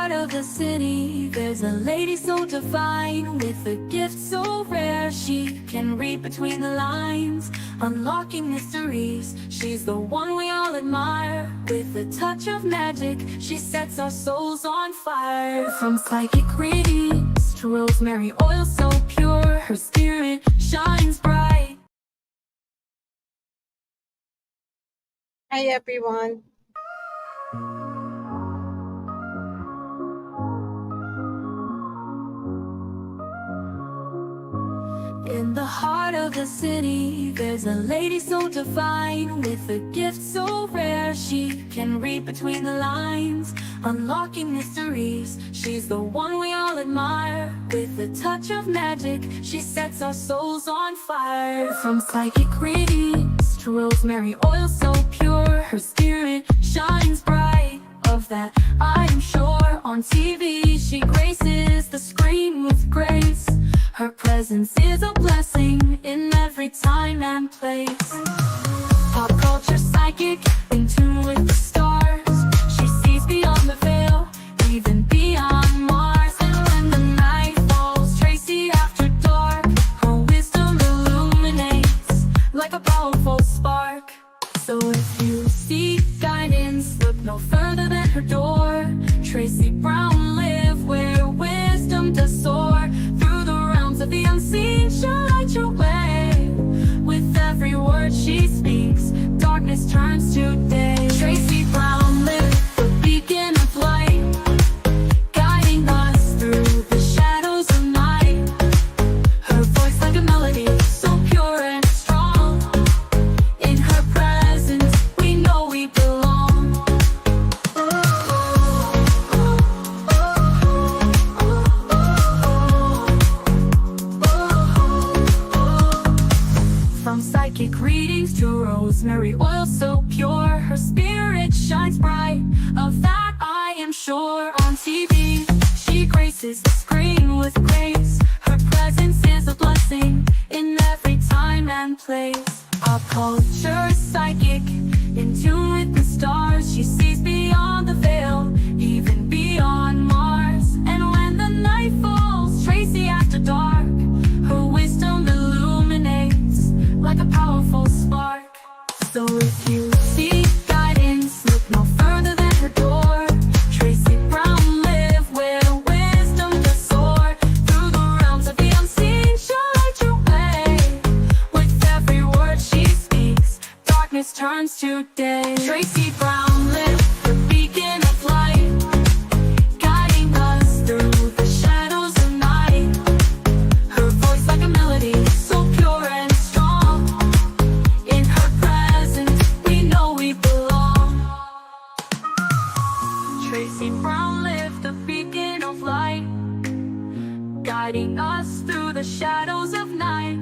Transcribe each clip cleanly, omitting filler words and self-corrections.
heart of the city, there's a lady so divine, with a gift so rare. She can read between the lines, unlocking mysteries. She's the one we all admire. With a touch of magic, she sets our souls on fire. From psychic readings to rosemary oil so pure, her spirit shines bright. Hi everyone. In the heart of the city, there's a lady so divine, with a gift so rare. She can read between the lines, unlocking mysteries. She's the one we all admire. With a touch of magic, she sets our souls on fire. From psychic readings to rosemary oil so pure, her spirit shines bright. Of that I am sure. On TV she graces the screen with grace. Her presence is a blessing in every time and place. Pop culture psychic, in tune with the stars. She sees beyond the veil, even beyond Mars. And when the night falls, Tracy after dark, her wisdom illuminates like a powerful spark. So if you seek guidance, look no further than her door. Tracy Brown live where wisdom does soar. Through the realms of the unseen, she'll light your way. With every word she speaks, darkness turns to day. Tracy Brown live, the beacon of light, guiding us through the shadows of night. Her voice like a melody, so pure and strong. In her presence, we know we belong. From psychic readings to rosemary oil so pure, her spirit shines bright. Of that I am sure. On TV, she graces the screen with grace. Her presence is a blessing in every time and place. Pop culture psychic, in tune with the stars. She sees beyond the veil, even beyond Mars. And when the night falls, Tracy after dark, her wisdom illuminates like a powerful spark. So if you seek guidance, look no further than her door. Tracy Brown live where wisdom does soar. Through the realms of the unseen, she'll light your way. With every word she speaks, darkness turns to day. Tracy Brown live, the beacon of light, guiding us through the shadows of night. Her voice like a melody, so pure and strong. In her presence, we know we belong. Tracy Brown lived, the beacon of light, guiding us through the shadows of night.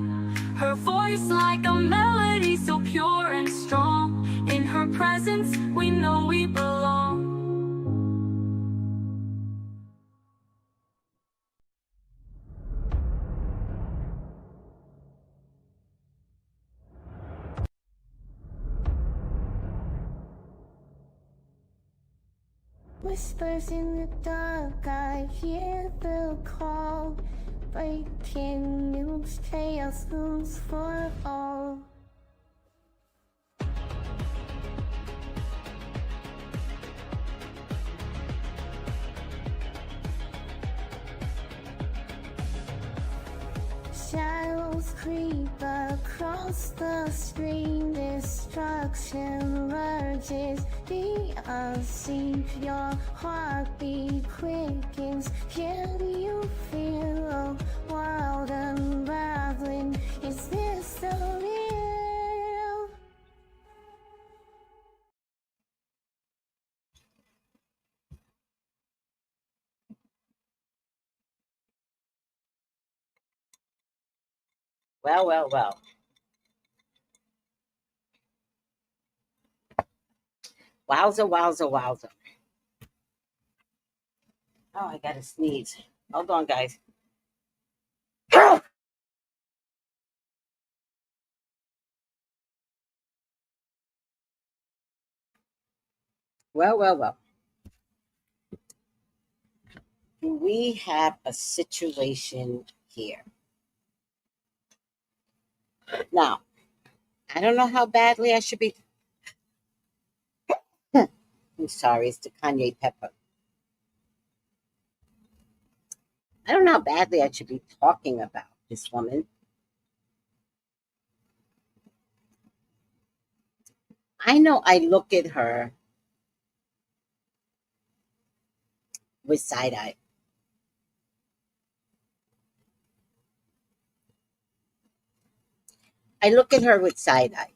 Her voice like a melody, so pure and strong. In her presence, we know we belong. Whispers in the dark, I hear the call. Breaking news, chaos looms for all. Shadows creep across the screen. Destruction lurches the unseen. Your heartbeat quickens. Can you feel a world unraveling? Is this so real? Well, well, well. Wowza, wowza, wowza. Oh, I gotta sneeze. Hold on, guys. Well, well, well. We have a situation here. Now, I don't know how badly I should be. I'm sorry, it's the Kanye pepper. I don't know how badly I should be talking about this woman. I know I look at her with side eye. I look at her with side eye.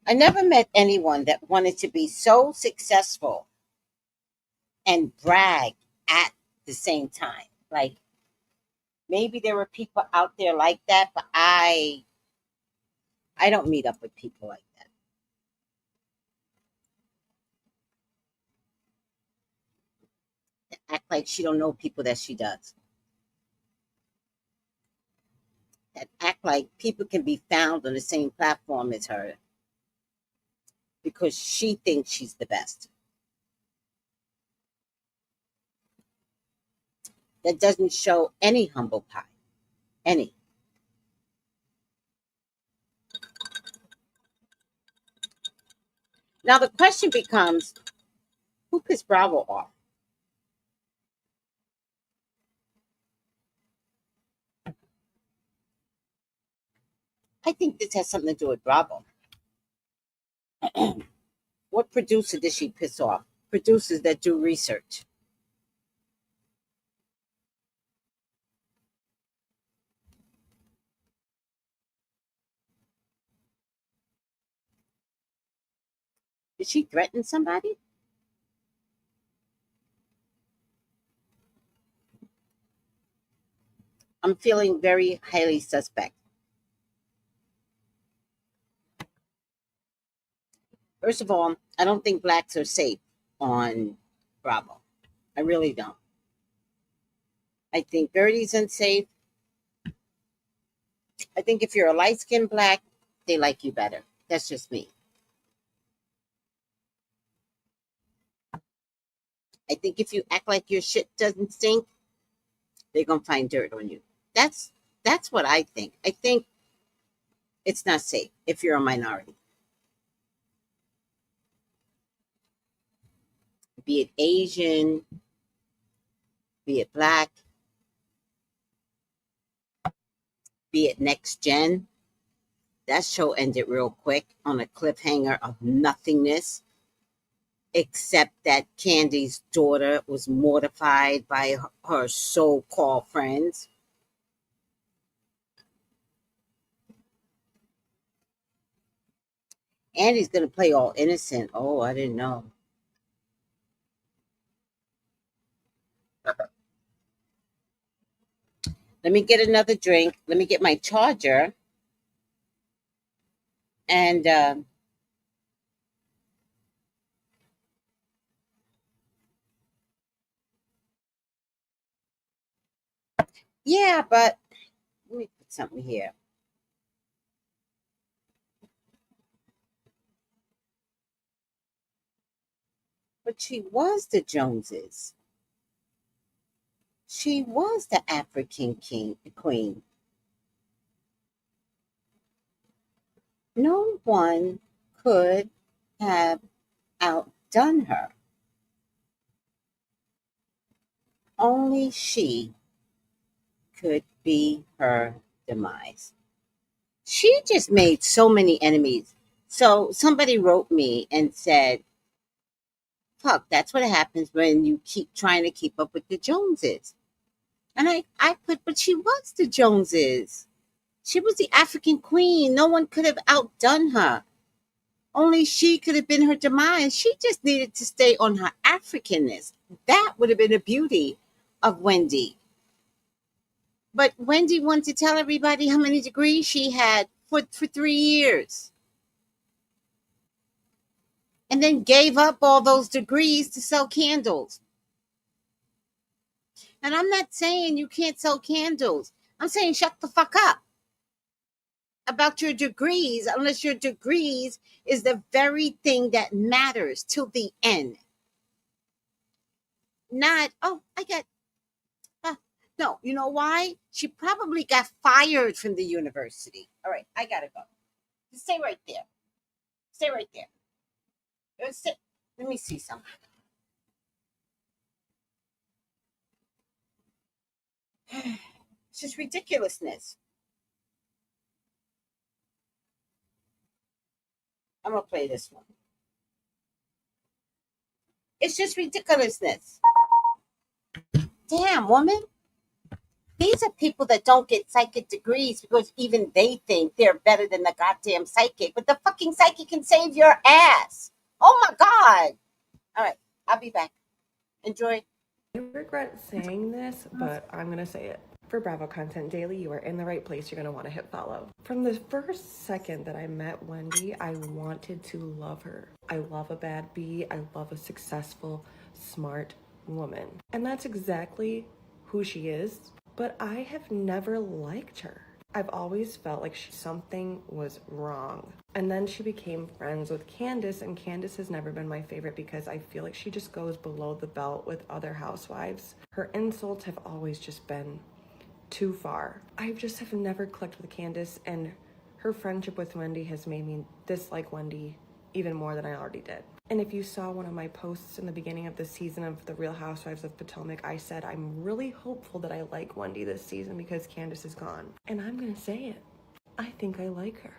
I never met anyone that wanted to be so successful and brag at the same time. Like maybe there were people out there like that, but I don't meet up with people like that. That act like she don't know people that she does. That act like people can be found on the same platform as her because she thinks she's the best. That doesn't show any humble pie. Any. Now the question becomes, who pissed Bravo off? I think this has something to do with Bravo. What producer did she piss off? Producers that do research. Did she threaten somebody? I'm feeling very highly suspect. First of all, I don't think blacks are safe on Bravo. I really don't. I think Gertie's unsafe. I think if you're a light skinned black, they like you better. That's just me. I think if you act like your shit doesn't stink, they're gonna find dirt on you. That's that's what I think. I think it's not safe if you're a minority. Be it Asian, be it black, be it next gen. That show ended real quick on a cliffhanger of nothingness, except that Candy's daughter was mortified by her so called friends. Andy's going to play all innocent. Oh, I didn't know. Let me get another drink. Let me get my charger. And yeah, but let me put something here. But she was the Joneses. She was the African queen. No one could have outdone her. Only she could be her demise. She just made so many enemies. So somebody wrote me and said, fuck, that's what happens when you keep trying to keep up with the Joneses. And I put, but she was the Joneses. She was the African queen. No one could have outdone her. Only she could have been her demise. She just needed to stay on her Africanness. That would have been the beauty of Wendy. But Wendy wanted to tell everybody how many degrees she had for 3 years. And then gave up all those degrees to sell candles. And I'm not saying you can't sell candles. I'm saying shut the fuck up about your degrees, unless your degrees is the very thing that matters till the end. Not, oh, I got, uh, no, you know why? She probably got fired from the university. All right, I gotta go. Just stay right there. Stay right there. Sit. Let me see something. It's just ridiculousness. I'm gonna play this one. It's just ridiculousness. Damn, woman. These are people that don't get psychic degrees because even they think they're better than the goddamn psychic, but the fucking psychic can save your ass. Oh my God. All right, I'll be back. Enjoy. I regret saying this, but I'm going to say it. For Bravo Content Daily, you are in the right place. You're going to want to hit follow. From the first second that I met Wendy, I wanted to love her. I love a bad bee. I love a successful, smart woman. And that's exactly who she is. But I have never liked her. I've always felt like something was wrong. And then she became friends with Candace, and Candace has never been my favorite because I feel like she just goes below the belt with other housewives. Her insults have always just been too far. I just have never clicked with Candace, and her friendship with Wendy has made me dislike Wendy even more than I already did. And if you saw one of my posts in the beginning of the season of The Real Housewives of Potomac, I said I'm really hopeful that I like Wendy this season because Candace is gone. And I'm gonna say it. I think I like her.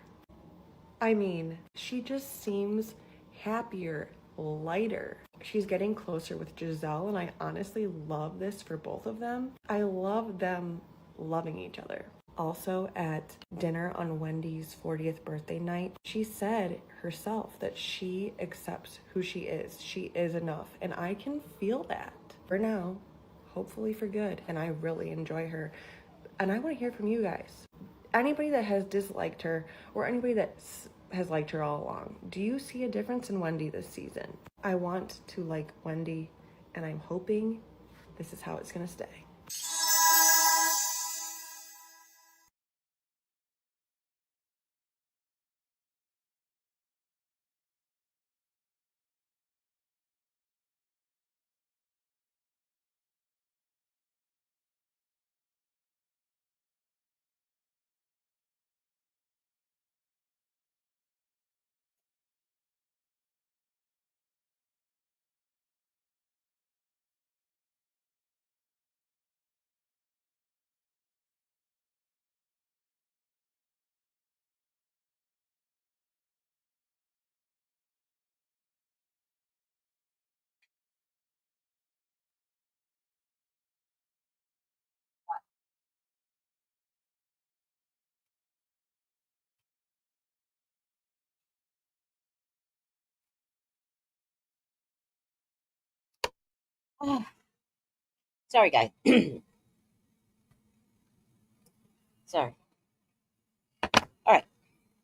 I mean, she just seems happier, lighter. She's getting closer with Giselle, and I honestly love this for both of them. I love them loving each other. Also, at dinner on Wendy's 40th birthday night, she said herself that she accepts who she is. She is enough, and I can feel that. For now, hopefully for good, and I really enjoy her. And I want to hear from you guys. Anybody that has disliked her, or anybody that has liked her all along, do you see a difference in Wendy this season? I want to like Wendy, and I'm hoping this is how it's going to stay. Oh, sorry, guys. Sorry. All right.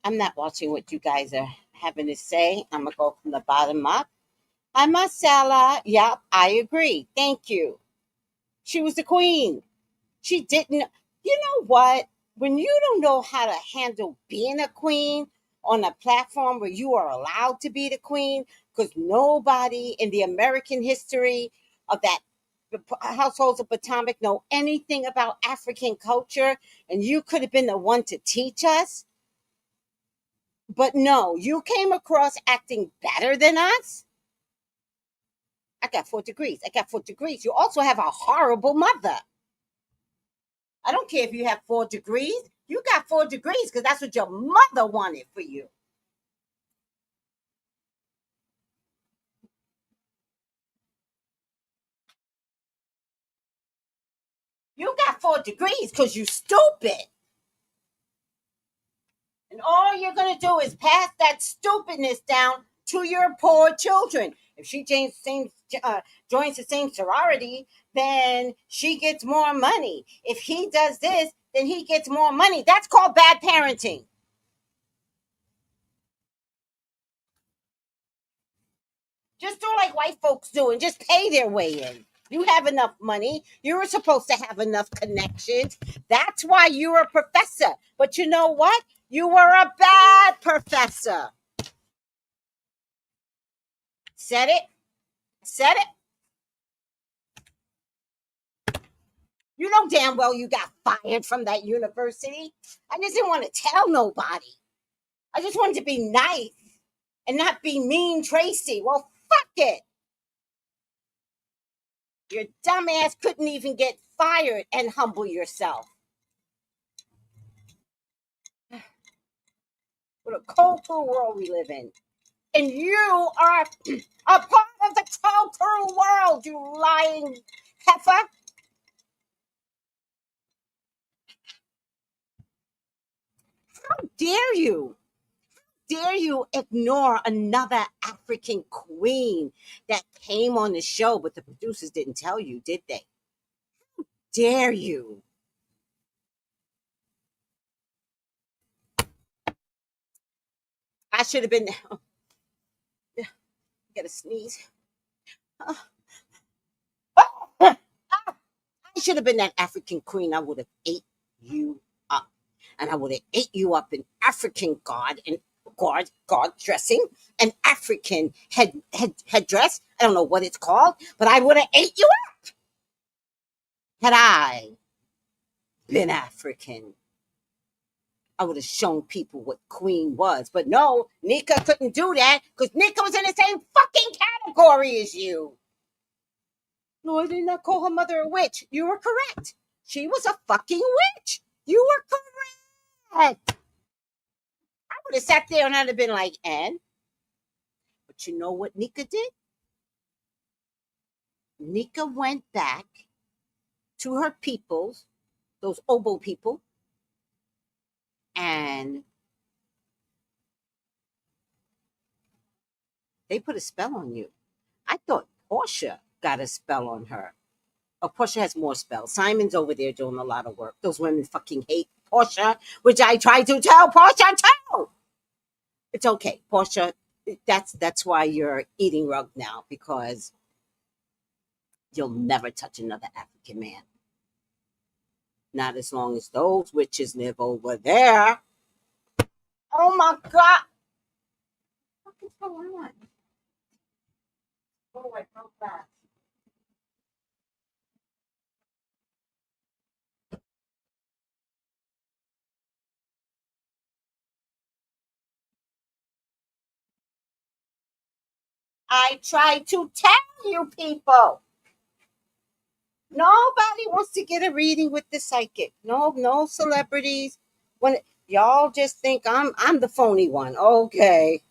I'm not watching what you guys are having to say. I'm going to go from the bottom up. Hi, Marcella. Yep, I agree. Thank you. She was the queen. She didn't. You know what? When you don't know how to handle being a queen on a platform where you are allowed to be the queen, because nobody in the American history of that households of Potomac know anything about African culture, and you could have been the one to teach us. But no, you came across acting better than us. I got 4 degrees. I got 4 degrees. You also have a horrible mother. I don't care if you have 4 degrees. You got 4 degrees because that's what your mother wanted for you. You got 4 degrees because you stupid. And all you're going to do is pass that stupidness down to your poor children. If she joins the same sorority, then she gets more money. If he does this, then he gets more money. That's called bad parenting. Just do like white folks do and just pay their way in. You have enough money. You were supposed to have enough connections. That's why you were a professor. But you know what? You were a bad professor. Said it. Said it. You know damn well you got fired from that university. I just didn't want to tell nobody. I just wanted to be nice and not be mean Tracy. Well, fuck it. Your dumbass couldn't even get fired and humble yourself. What a cold, cruel world we live in. And you are a part of the cold, cruel world, you lying heifer. Dare you? Dare you ignore another African queen that came on the show, but the producers didn't tell you, did they? Dare you? I should have been. Oh, get a sneeze. I should have been that African queen. I would have ate you up, and I would have ate you up in African guard dressing, an African headdress. I don't know what it's called, but I would have ate you up had I been African. I would have shown people what queen was. But no, Nika couldn't do that because Nika was in the same fucking category as you. No, I did not call her mother a witch. You were correct. She was a fucking witch. You were correct. I would have sat there and I'd have been like, and? But you know what Nika did? Nika went back to her peoples, those Obo people, and they put a spell on you. I thought Portia got a spell on her. Oh, Portia has more spells. Simon's over there doing a lot of work. Those women fucking hate Portia, which I tried to tell Portia too. It's okay, Portia. That's why you're eating rug now, because you'll never touch another African man. Not as long as those witches live over there. Oh my God. What is going on? Oh, I broke that. I tried to tell you people. Nobody wants to get a reading with the psychic. No celebrities. When y'all just think I'm the phony one. Okay.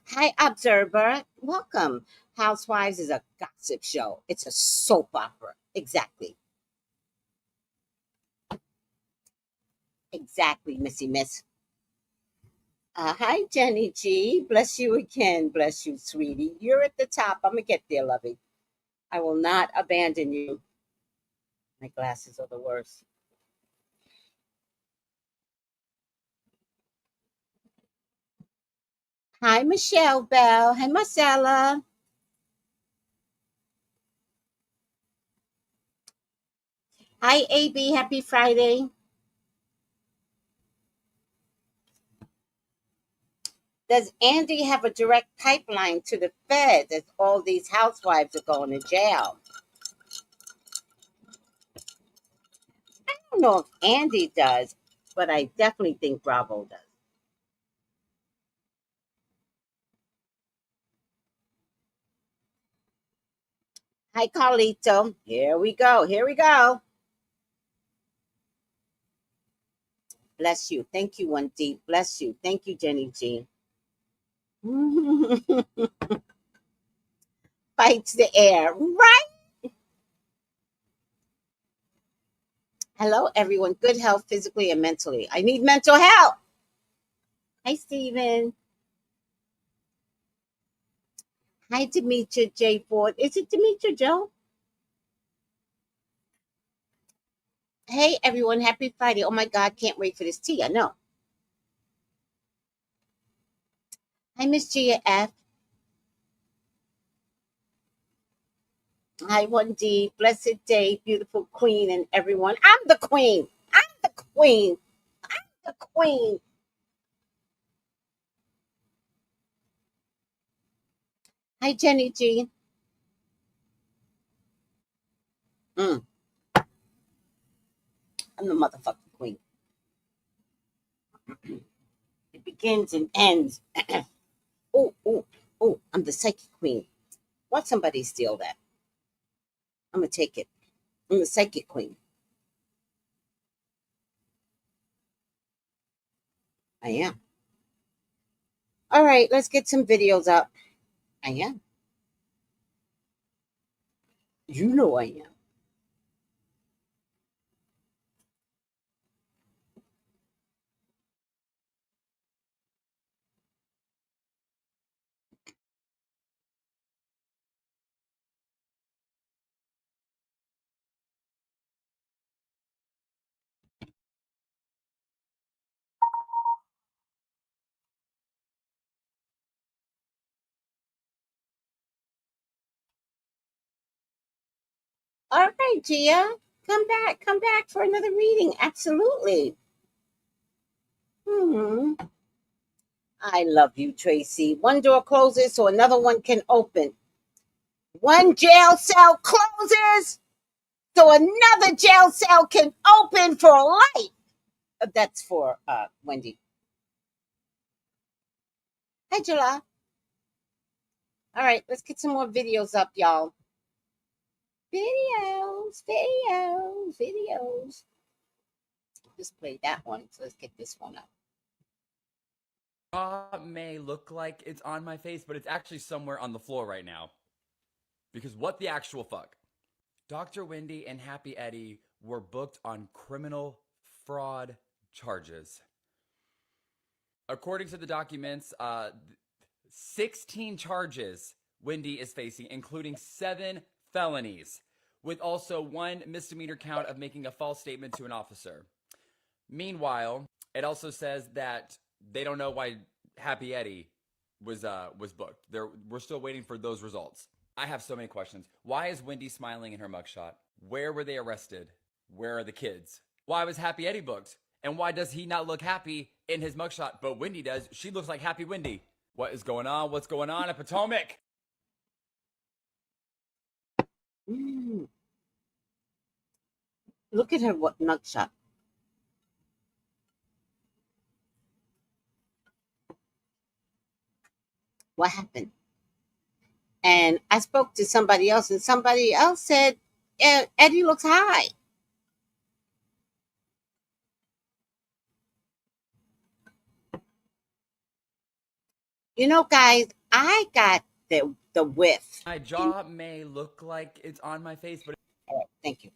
Hi, Observer. Welcome. Housewives is a gossip show. It's a soap opera. Exactly. Exactly, Missy Miss. Hi, Jenny G. Bless you again. Bless you, sweetie. You're at the top. I'm going to get there, lovey. I will not abandon you. My glasses are the worst. Hi, Michelle Bell. Hi, Marcella. Hi, AB. Happy Friday. Does Andy have a direct pipeline to the Fed as all these housewives are going to jail? I don't know if Andy does, but I definitely think Bravo does. Hi, Carlito. Here we go. Here we go. Bless you. Thank you, One Deep. Bless you. Thank you, Jenny G. Fights the air. Right. Hello, everyone. Good health physically and mentally. I need mental health. Hi, Steven. Hi, Demetria J. Ford. Is it Demetria Joe? Hey, everyone. Happy Friday. Oh, my God. Can't wait for this tea. I know. Hi, Miss Gia F. Hi, 1D. Blessed day, beautiful queen, and everyone. I'm the queen. I'm the queen. The queen. Hi, Jenny G. Mm, I'm the motherfucking queen. It begins and ends. Oh, oh, oh, I'm the psychic queen. Watch somebody steal that. I'm going to take it. I'm the psychic queen. I am. All right, let's get some videos up. I am. You know I am. All right, Gia. Come back. Come back for another reading. Absolutely. Hmm. I love you, Tracy. One door closes so another one can open. One jail cell closes so another jail cell can open for life. That's for Wendy. Hi, July. All right, let's get some more videos up, y'all. Videos, videos, videos. Just play that one, so let's get this one up. May look like it's on my face, but it's actually somewhere on the floor right now. Because what the actual fuck? Dr. Wendy and Happy Eddie were booked on criminal fraud charges. According to the documents, 16 charges Wendy is facing, including 7 felonies, with also 1 misdemeanor count of making a false statement to an officer. Meanwhile, it also says that they don't know why Happy Eddie was booked. We're still waiting for those results. I have so many questions. Why is Wendy smiling in her mugshot? Where were they arrested? Where are the kids? Why was Happy Eddie booked? And why does he not look happy in his mugshot? But Wendy does. She looks like Happy Wendy. What is going on? What's going on at Potomac? Mm. Look at her mugshot. What happened? And I spoke to somebody else, and somebody else said, Eddie looks high. You know, guys, I got the whiff. My jaw may look like it's on my face, but All right, thank you.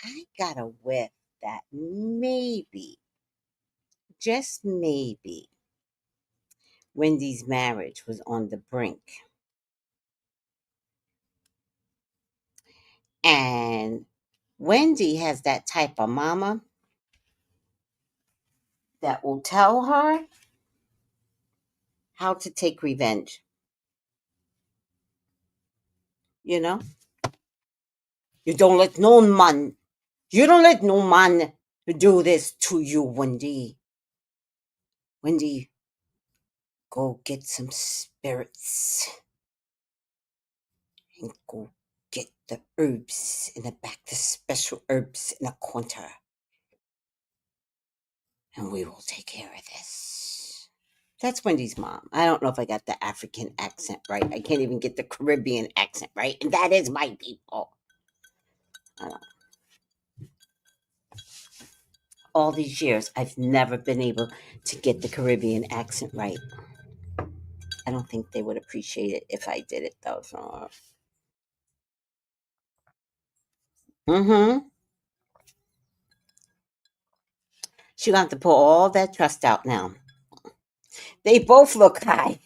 I got a whiff that maybe, just maybe, Wendy's marriage was on the brink. And Wendy has that type of mama that will tell her how to take revenge. You know? You don't let no man, you don't let no man do this to you, Wendy. Wendy, go get some spirits and go get the herbs in the back, the special herbs in the corner. And we will take care of this. That's Wendy's mom. I don't know if I got the African accent right. I can't even get the Caribbean accent right. And that is my people. All these years, I've never been able to get the Caribbean accent right. I don't think they would appreciate it if I did it, though. So. Mm-hmm. She's going to have to pull all that trust out now. They both look high.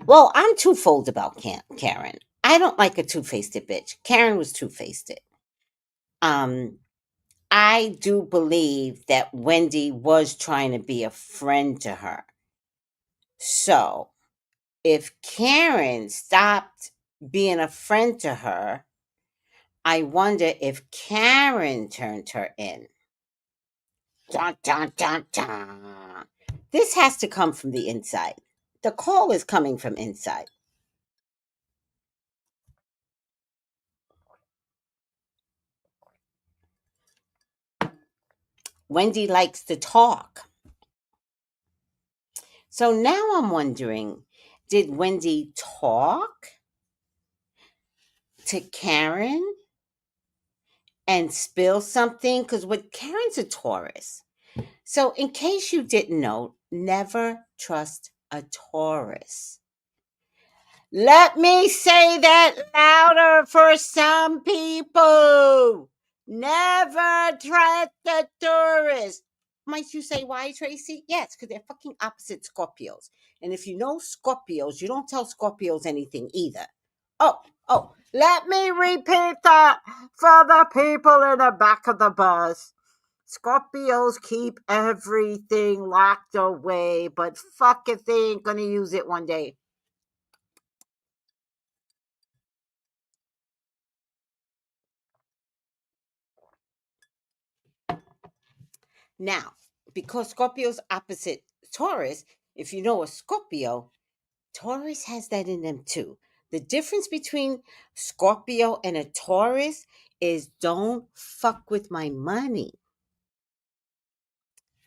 Well, I'm two-fold about Karen. I don't like a two-faced bitch. Karen was two-faced. Um, I do believe that Wendy was trying to be a friend to her. So, if Karen stopped being a friend to her, I wonder if Karen turned her in. Dun, dun, dun, dun. This has to come from the inside. The call is coming from inside. Wendy likes to talk. So now I'm wondering, did Wendy talk to Karen and spill something? Because what Karen's a Taurus. So in case you didn't know, never trust a Taurus. Let me say that louder for some people. Never trust a tourist. Might you say why, Tracy? Yes, because they're fucking opposite Scorpios. And if you know Scorpios, you don't tell Scorpios anything either. Let me repeat that for the people in the back of the bus. Scorpios keep everything locked away, but fuck if they ain't gonna use it one day. Now, because Scorpio's opposite Taurus, if you know a Scorpio, Taurus has that in them too. The difference between Scorpio and a Taurus is don't fuck with my money.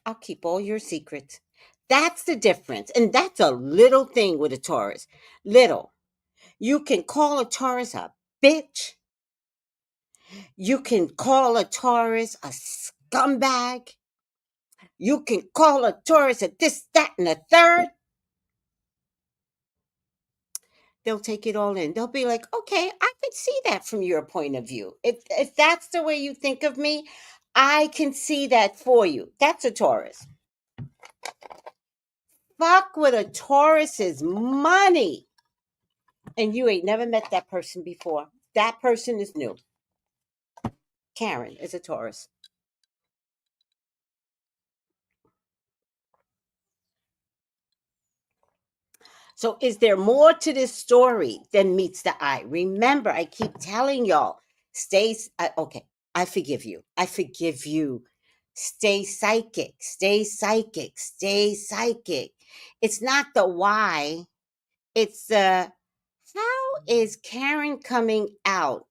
I'll keep all your secrets. That's the difference. And that's a little thing with a Taurus. Little. You can call a Taurus a bitch. You can call a Taurus a scumbag. You can call a Taurus a this, that, and a third. They'll take it all in. They'll be like, okay, I could see that from your point of view. If that's the way you think of me, I can see that for you. That's a Taurus. Fuck with a Taurus's money. And you ain't never met that person before. That person is new. Karen is a Taurus. So, is there more to this story than meets the eye? Remember, I keep telling y'all, okay, I forgive you. I forgive you. Stay psychic, stay psychic, stay psychic. It's not the why, it's the how is Karen coming out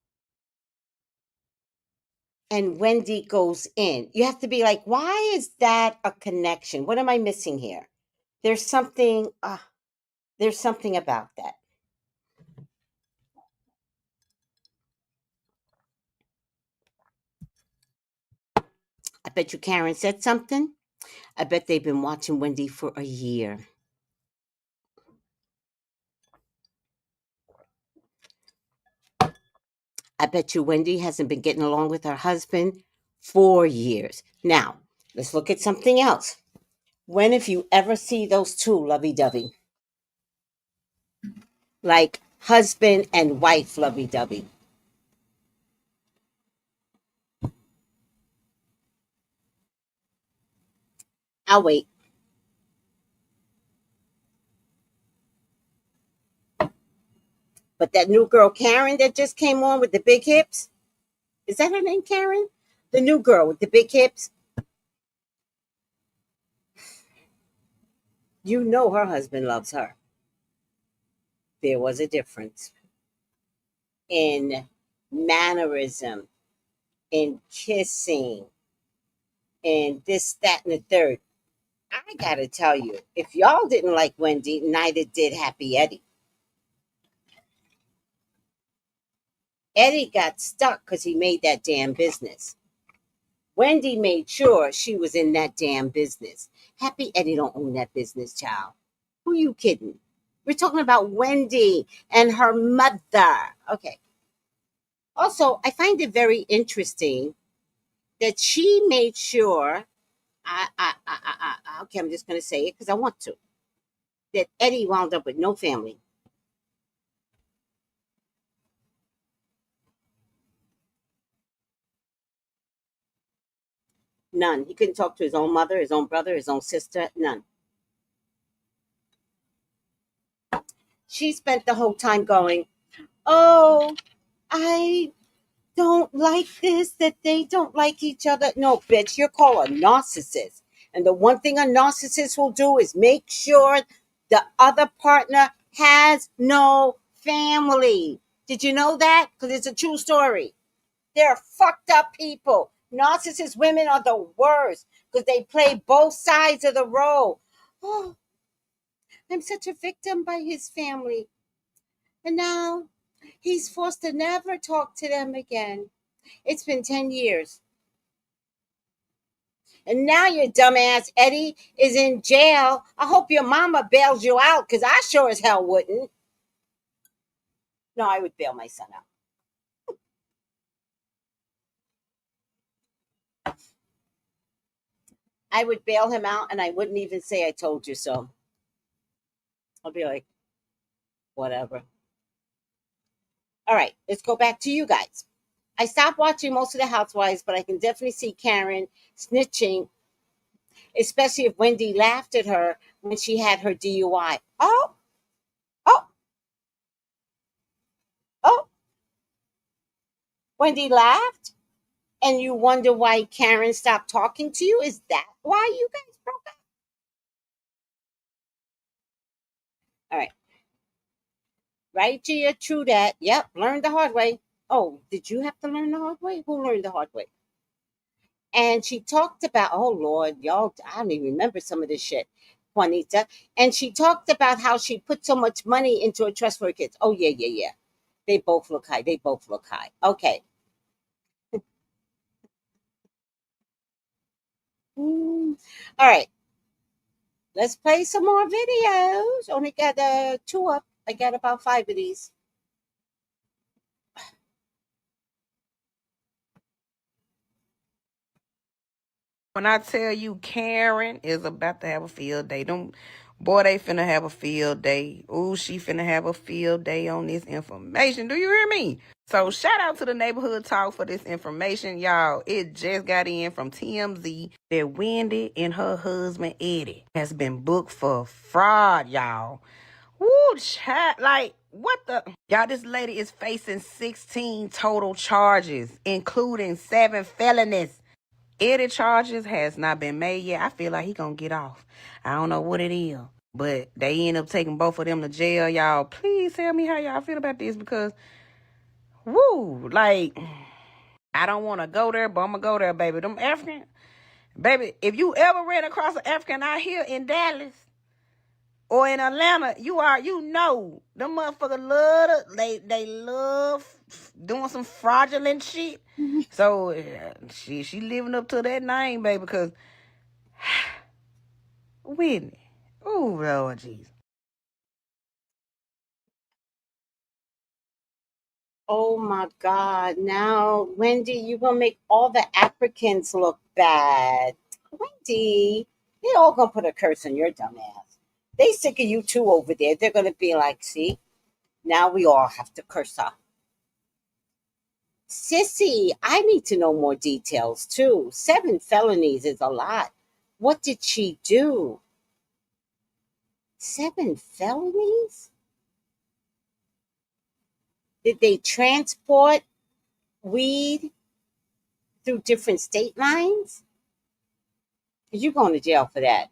and Wendy goes in? You have to be like, why is that a connection? What am I missing here? There's something, there's something about that. I bet you Karen said something. I bet they've been watching Wendy for a year. I bet you Wendy hasn't been getting along with her husband for years. Now, let's look at something else. When have you ever see those two lovey-dovey? Like husband and wife lovey-dovey. I'll wait. But that new girl Karen that just came on with the big hips, is that her name, Karen? The new girl with the big hips. You know her husband loves her. There was a difference in mannerism, in kissing, and this, that, and the third. I gotta tell you, if y'all didn't like Wendy, neither did Happy Eddie. Eddie got stuck because he made that damn business. Wendy made sure she was in that damn business. Happy Eddie don't own that business, child. Who you kidding? We're talking about Wendy and her mother. Okay. Also, I find it very interesting that she made sure. Okay, I'm just going to say it because I want to. That Eddie wound up with no family. None. He couldn't talk to his own mother, his own brother, his own sister. None. She spent the whole time going, oh, I don't like this, that they don't like each other. No, bitch, you're called a narcissist. And the one thing a narcissist will do is make sure the other partner has no family. Did you know that? Because it's a true story. They're fucked up people. Narcissist women are the worst because they play both sides of the role. Oh, I'm such a victim by his family. And now he's forced to never talk to them again. It's been 10 years. And now your dumbass Eddie is in jail. I hope your mama bails you out because I sure as hell wouldn't. No, I would bail my son out. I would bail him out and I wouldn't even say I told you so. I'll be like, whatever. All right, let's go back to you guys. I stopped watching most of the Housewives, but I can definitely see Karen snitching, especially if Wendy laughed at her when she had her DUI. Oh, oh, oh. Wendy laughed, and you wonder why Karen stopped talking to you? Is that why you guys broke up? All right. Right, Gia, true that. Yep, learned the hard way. Oh, did you have to learn the hard way? Who learned the hard way? And she talked about, oh Lord, y'all, I don't even remember some of this shit, Juanita. And she talked about how she put so much money into a trust for her kids. Oh, yeah, yeah, yeah. They both look high. They both look high. Okay. All right. Let's play some more videos. Only got two up. I got about 5 of these. When I tell you Karen is about to have a field day, boy, they finna have a field day. Ooh, she finna have a field day on this information. Do you hear me? So shout out to the Neighborhood Talk for this information, y'all. It just got in from TMZ that Wendy and her husband Eddie has been booked for fraud, y'all. Woo, chat, like, what the? Y'all, this lady is facing 16 total charges, including 7 felonies. Eddie charges has not been made yet. I feel like he gonna get off. I don't know what it is. But they end up taking both of them to jail, y'all. Please tell me how y'all feel about this because, woo, like, I don't want to go there, but I'm going to go there, baby. Them African, baby, if you ever ran across an African out here in Dallas or in Atlanta, you know, them motherfuckers they love doing some fraudulent shit. So she living up to that name, baby, because Whitney. Oh, Lord Jesus. Oh my God. Now, Wendy, you're going to make all the Africans look bad. Wendy, they all going to put a curse on your dumb ass. They sick of you too over there. They're going to be like, see, now we all have to curse her. Sissy, I need to know more details too. 7 felonies is a lot. What did she do? 7 felonies? Did they transport weed through different state lines? Because you're going to jail for that.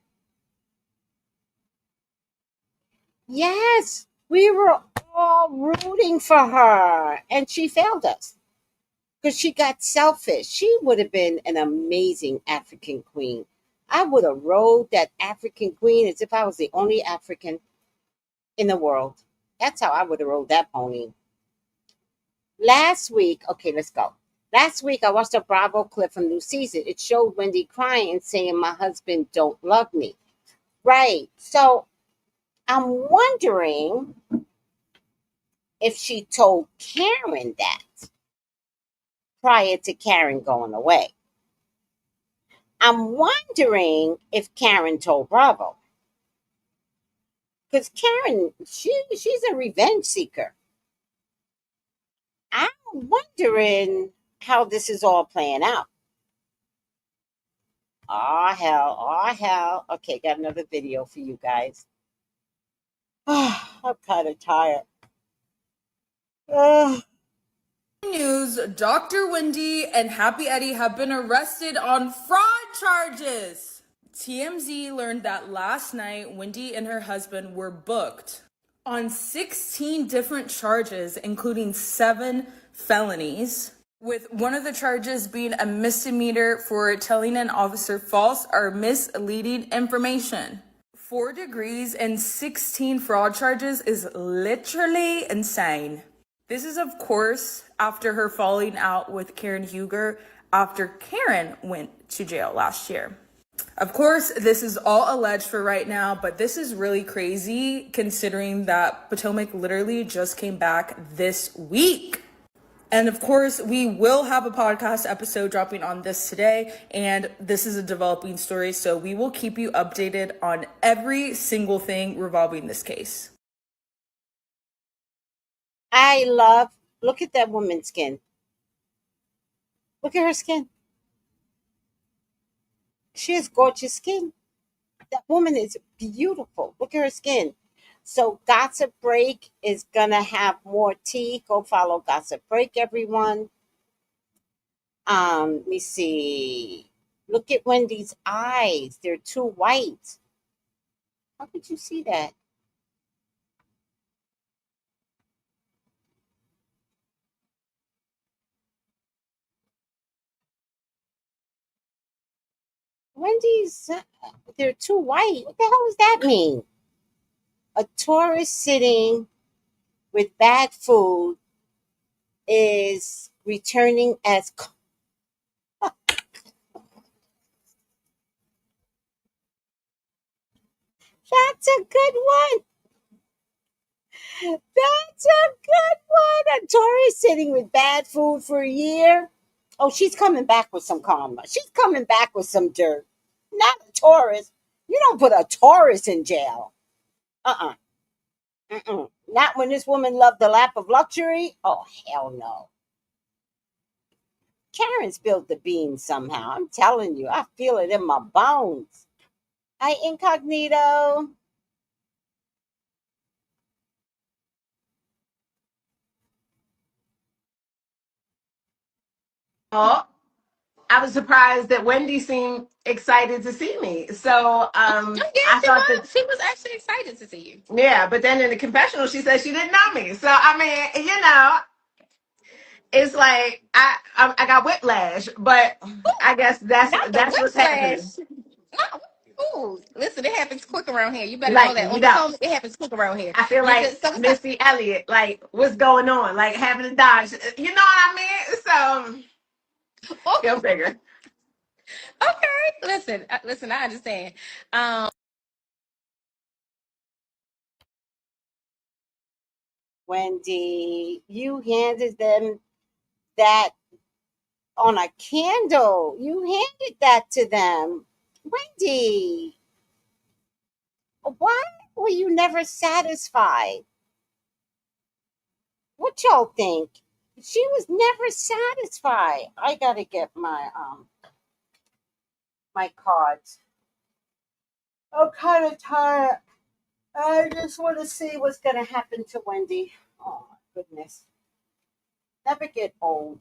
Yes, we were all rooting for her, and she failed us because she got selfish. She would have been an amazing African queen. I would have rode that African queen as if I was the only African in the world. That's how I would have rode that pony. Last week, okay, let's go. Last week, I watched a Bravo clip from New Season. It showed Wendy crying and saying, "My husband don't love me." Right. So I'm wondering if she told Karen that prior to Karen going away. I'm wondering if Karen told Bravo. Because Karen, she's a revenge seeker. I'm wondering how this is all playing out. Oh hell, oh hell. Okay, got another video for you guys. I'm kind of tired. News, Dr. Wendy and Happy Eddie have been arrested on fraud charges. TMZ learned that last night, Wendy and her husband were booked on 16 different charges, including 7 felonies, with one of the charges being a misdemeanor for telling an officer false or misleading information. 4 degrees and 16 fraud charges is literally insane. This is, of course, after her falling out with Karen Huger after Karen went to jail last year. Of course, this is all alleged for right now, but this is really crazy considering that Potomac literally just came back this week. And of course, we will have a podcast episode dropping on this today, and this is a developing story, so we will keep you updated on every single thing revolving this case. Look at that woman's skin. Look at her skin. She has gorgeous skin. That woman is beautiful. Look at her skin. So Gossip Break is going to have more tea. Go follow Gossip Break, everyone. Let me see. Look at Wendy's eyes. They're too white. How could you see that? Wendy's, they're too white. What the hell does that mean? A tourist sitting with bad food is returning as. That's a good one. That's a good one. A tourist sitting with bad food for a year. Oh, she's coming back with some karma. She's coming back with some dirt. Not a tourist. You don't put a tourist in jail. Uh-uh. Mm-mm. Not when this woman loved the lap of luxury. Oh, hell no. Karen spilled the beans somehow. I'm telling you, I feel it in my bones. Hi, Incognito. Oh, I was surprised that Wendy seemed excited to see me. So Oh, yeah, I she thought that, was. She was actually excited to see you. yeah, but then in the confessional, she said she didn't know me. So, I mean, it's like I got whiplash, but I guess Not the that's what's happening. whiplash. Not, ooh, listen, it happens quick around here. You better know Like, that. On Potomac, it happens quick around here. I feel You like could sometimes. Missy Elliott, like, what's going on? Like, having to dodge. You know what I mean? So, go Oh, figure. okay. Listen. I understand. Wendy, you handed them that on a candle. You handed that to them. Wendy, why were you never satisfied? What y'all think? She was never satisfied. I gotta get my cards. I'm kind of tired. I just want to see what's gonna happen to Wendy. Oh my goodness. Never get old.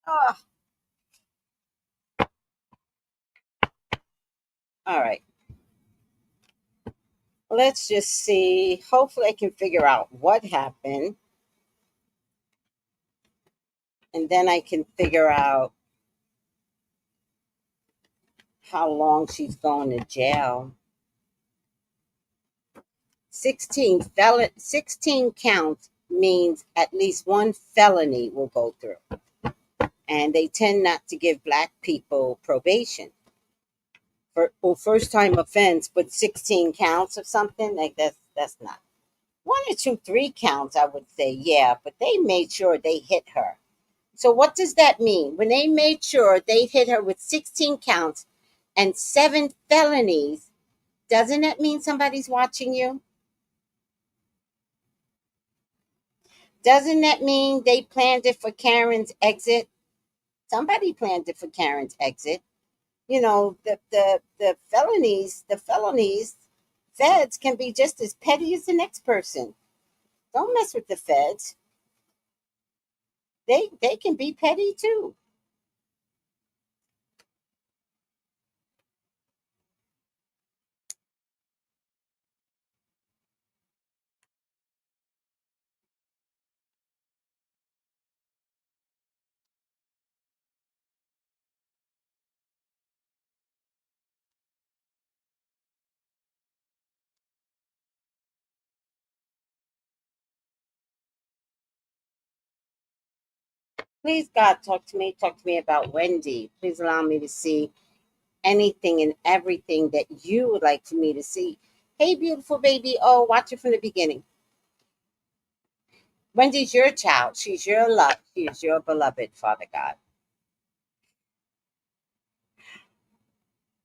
Oh, all right. Let's just see. Hopefully, I can figure out what happened. And then I can figure out how long she's going to jail. 16 counts means at least one felony will go through. And they tend not to give black people probation first time offense, but 16 counts of something like that's not one or two, 3 counts. I would say yeah, but they made sure they hit her. So what does that mean? When they made sure they hit her with 16 counts and 7 felonies, doesn't that mean somebody's watching you? Doesn't that mean they planned it for Karen's exit? Somebody planned it for Karen's exit. You know, the felonies, feds can be just as petty as the next person. Don't mess with the feds. They can be petty too. Please, God, talk to me about Wendy. Please allow me to see anything and everything that you would like for me to see. Hey, beautiful baby. Oh, watch it from the beginning. Wendy's your child. She's your love. She is your beloved, Father God.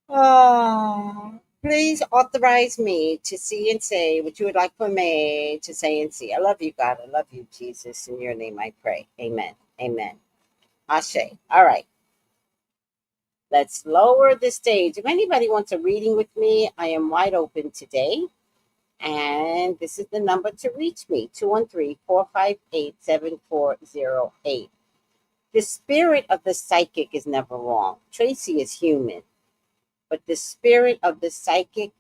Oh, please authorize me to see and say what you would like for me to say and see. I love you, God. I love you, Jesus. In your name I pray. Amen. Amen. Ashe. All right. Let's lower the stage. If anybody wants a reading with me, I am wide open today. And this is the number to reach me, 213-458-7408. The spirit of the psychic is never wrong. Tracy is human, but the spirit of the psychic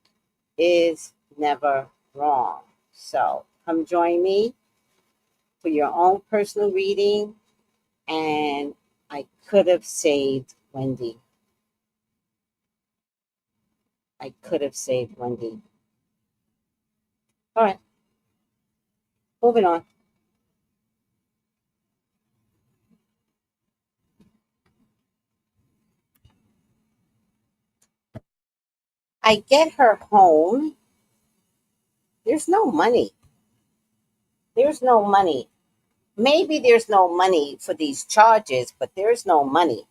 is never wrong. So come join me for your own personal reading. And I could have saved Wendy. I could have saved Wendy. All right, moving on. I get her home. There's no money. There's no money. Maybe there's no money for these charges, but there's no money.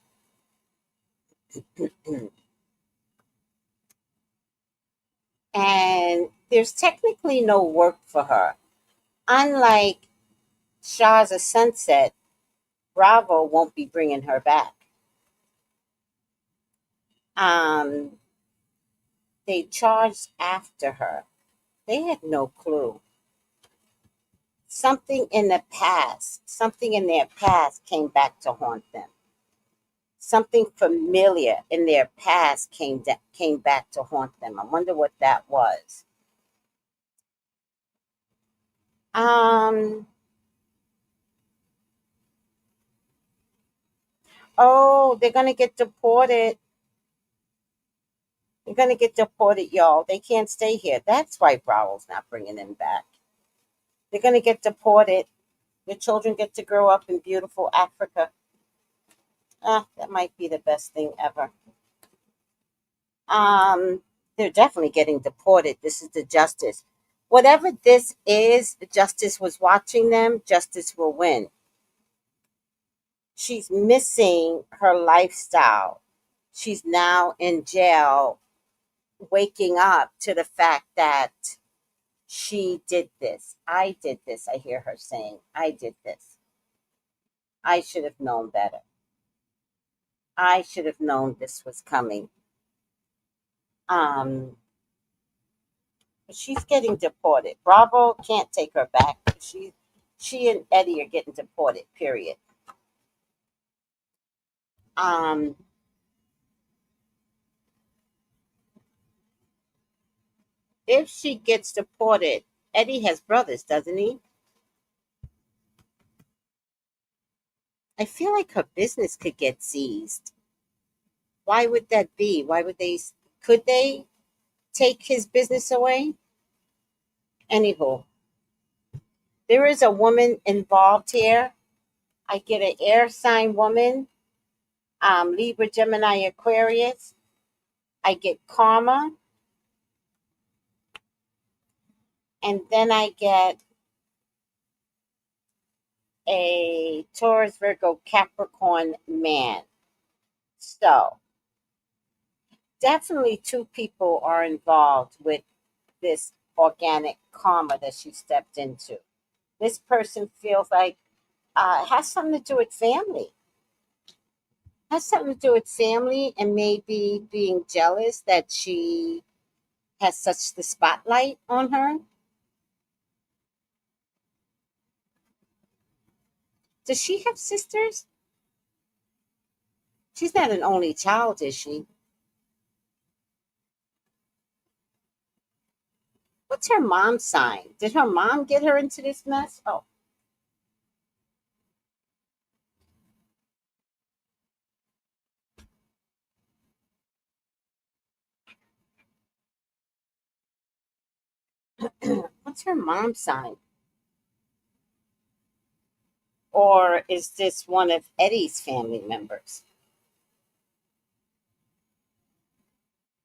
And there's technically no work for her. Unlike Shah's of Sunset, Bravo won't be bringing her back. Um, they charged after her. They had no clue. Something in the past, something in their past came back to haunt them. Something familiar in their past came back to haunt them. I wonder what that was. Um. Oh, they're gonna get deported. They're gonna get deported, y'all. They can't stay here. That's why Bravo's not bringing them back. They're gonna get deported. Your children get to grow up in beautiful Africa. That might be the best thing ever. They're definitely getting deported. This is the justice. Whatever this is, justice was watching them. Justice will win. She's missing her lifestyle. She's now in jail, waking up to the fact that she did this. I did this. I hear her saying, I did this. I should have known better. I should have known this was coming. Um, she's getting deported. Bravo can't take her back. She and Eddie are getting deported, period. Um, if she gets deported, Eddie has brothers, doesn't he? I feel like her business could get seized. Why would that be? Could they take his business away? Anywho, there is a woman involved here. I get an air sign woman, Libra, Gemini, Aquarius. I get karma, and then I get a Taurus, Virgo, Capricorn man. So definitely two people are involved with this organic karma that she stepped into. This person feels like has something to do with family. Has something to do with family and maybe being jealous that she has such the spotlight on her. Does she have sisters? She's not an only child, is she? What's her mom's sign? Did her mom get her into this mess? Oh, what's her mom's sign? Or is this one of Eddie's family members?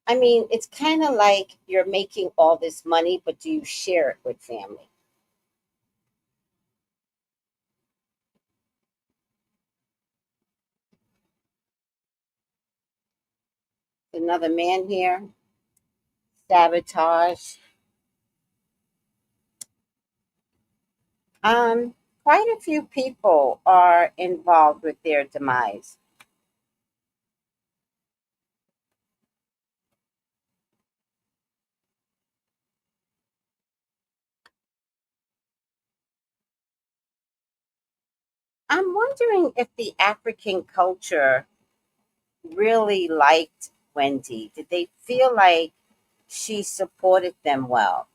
I mean, it's kind of like you're making all this money, but do you share it with family? Another man here, sabotage. Quite a few people are involved with their demise. I'm wondering if the African culture really liked Wendy. Did they feel like she supported them well?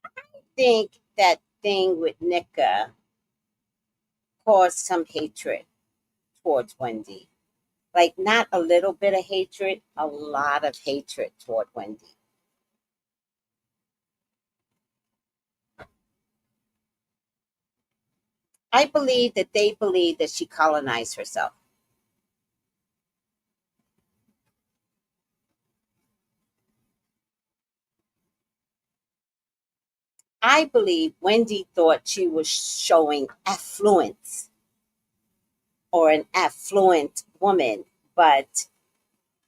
I think that thing with Nika caused some hatred towards Wendy. Like, not a little bit of hatred, a lot of hatred toward Wendy. I believe that they believe that she colonized herself. I believe Wendy thought she was showing affluence or an affluent woman, but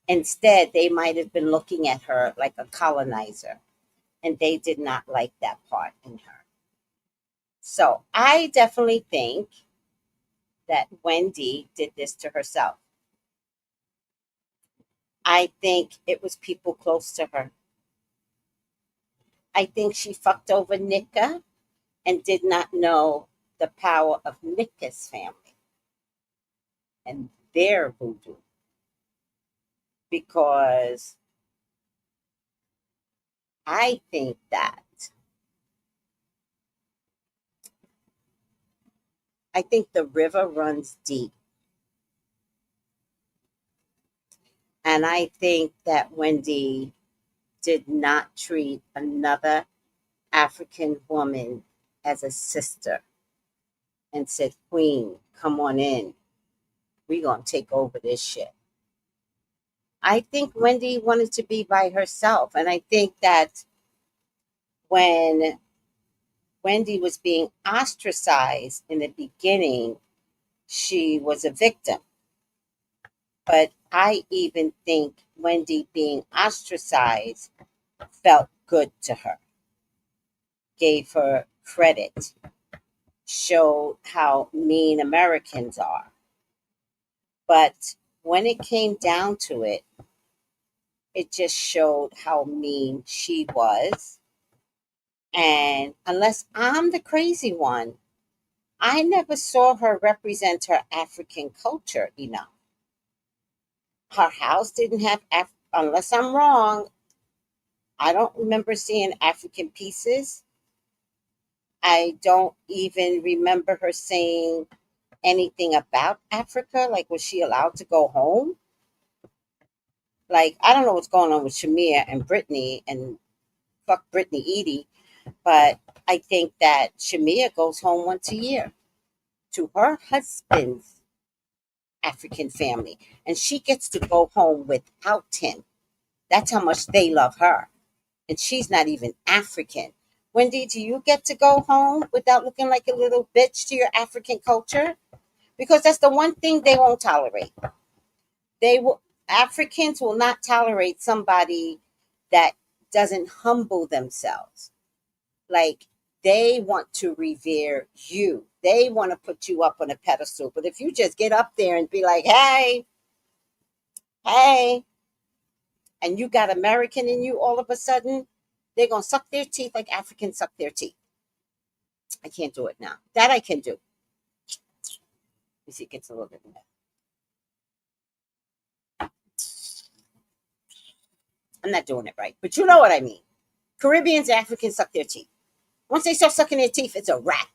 instead they might have been looking at her like a colonizer, and they did not like that part in her. So I definitely think that Wendy did this to herself. I think it was people close to her. I think she fucked over Nika and did not know the power of Nika's family and their voodoo, because I think that I think the river runs deep. And I think that Wendy did not treat another African woman as a sister and said, Queen, come on in. We're going to take over this shit. I think Wendy wanted to be by herself. And I think that when Wendy was being ostracized in the beginning, she was a victim. But I even think Wendy being ostracized felt good to her, gave her credit, showed how mean Americans are. But when it came down to it, it just showed how mean she was. And unless I'm the crazy one, I never saw her represent her African culture enough. Her house didn't have, unless I'm wrong, I don't remember seeing African pieces. I don't even remember her saying anything about Africa. Like, was she allowed to go home? Like, I don't know what's going on with Shamir and Brittany and fuck Brittany Edie. But I think that Shamia goes home once a year to her husband's African family, and she gets to go home without him. That's how much they love her. And she's not even African. Wendy, do you get to go home without looking like a little bitch to your African culture? Because that's the one thing they won't tolerate. They will Africans will not tolerate somebody that doesn't humble themselves. Like, they want to revere you. They want to put you up on a pedestal. But if you just get up there and be like, hey, hey, and you got American in you all of a sudden, they're going to suck their teeth like Africans suck their teeth. I can't do it now. That I can do. Let me see, it gets a little bit better. I'm not doing it right, but you know what I mean. Caribbeans, Africans suck their teeth. Once they start sucking their teeth, it's a wrap.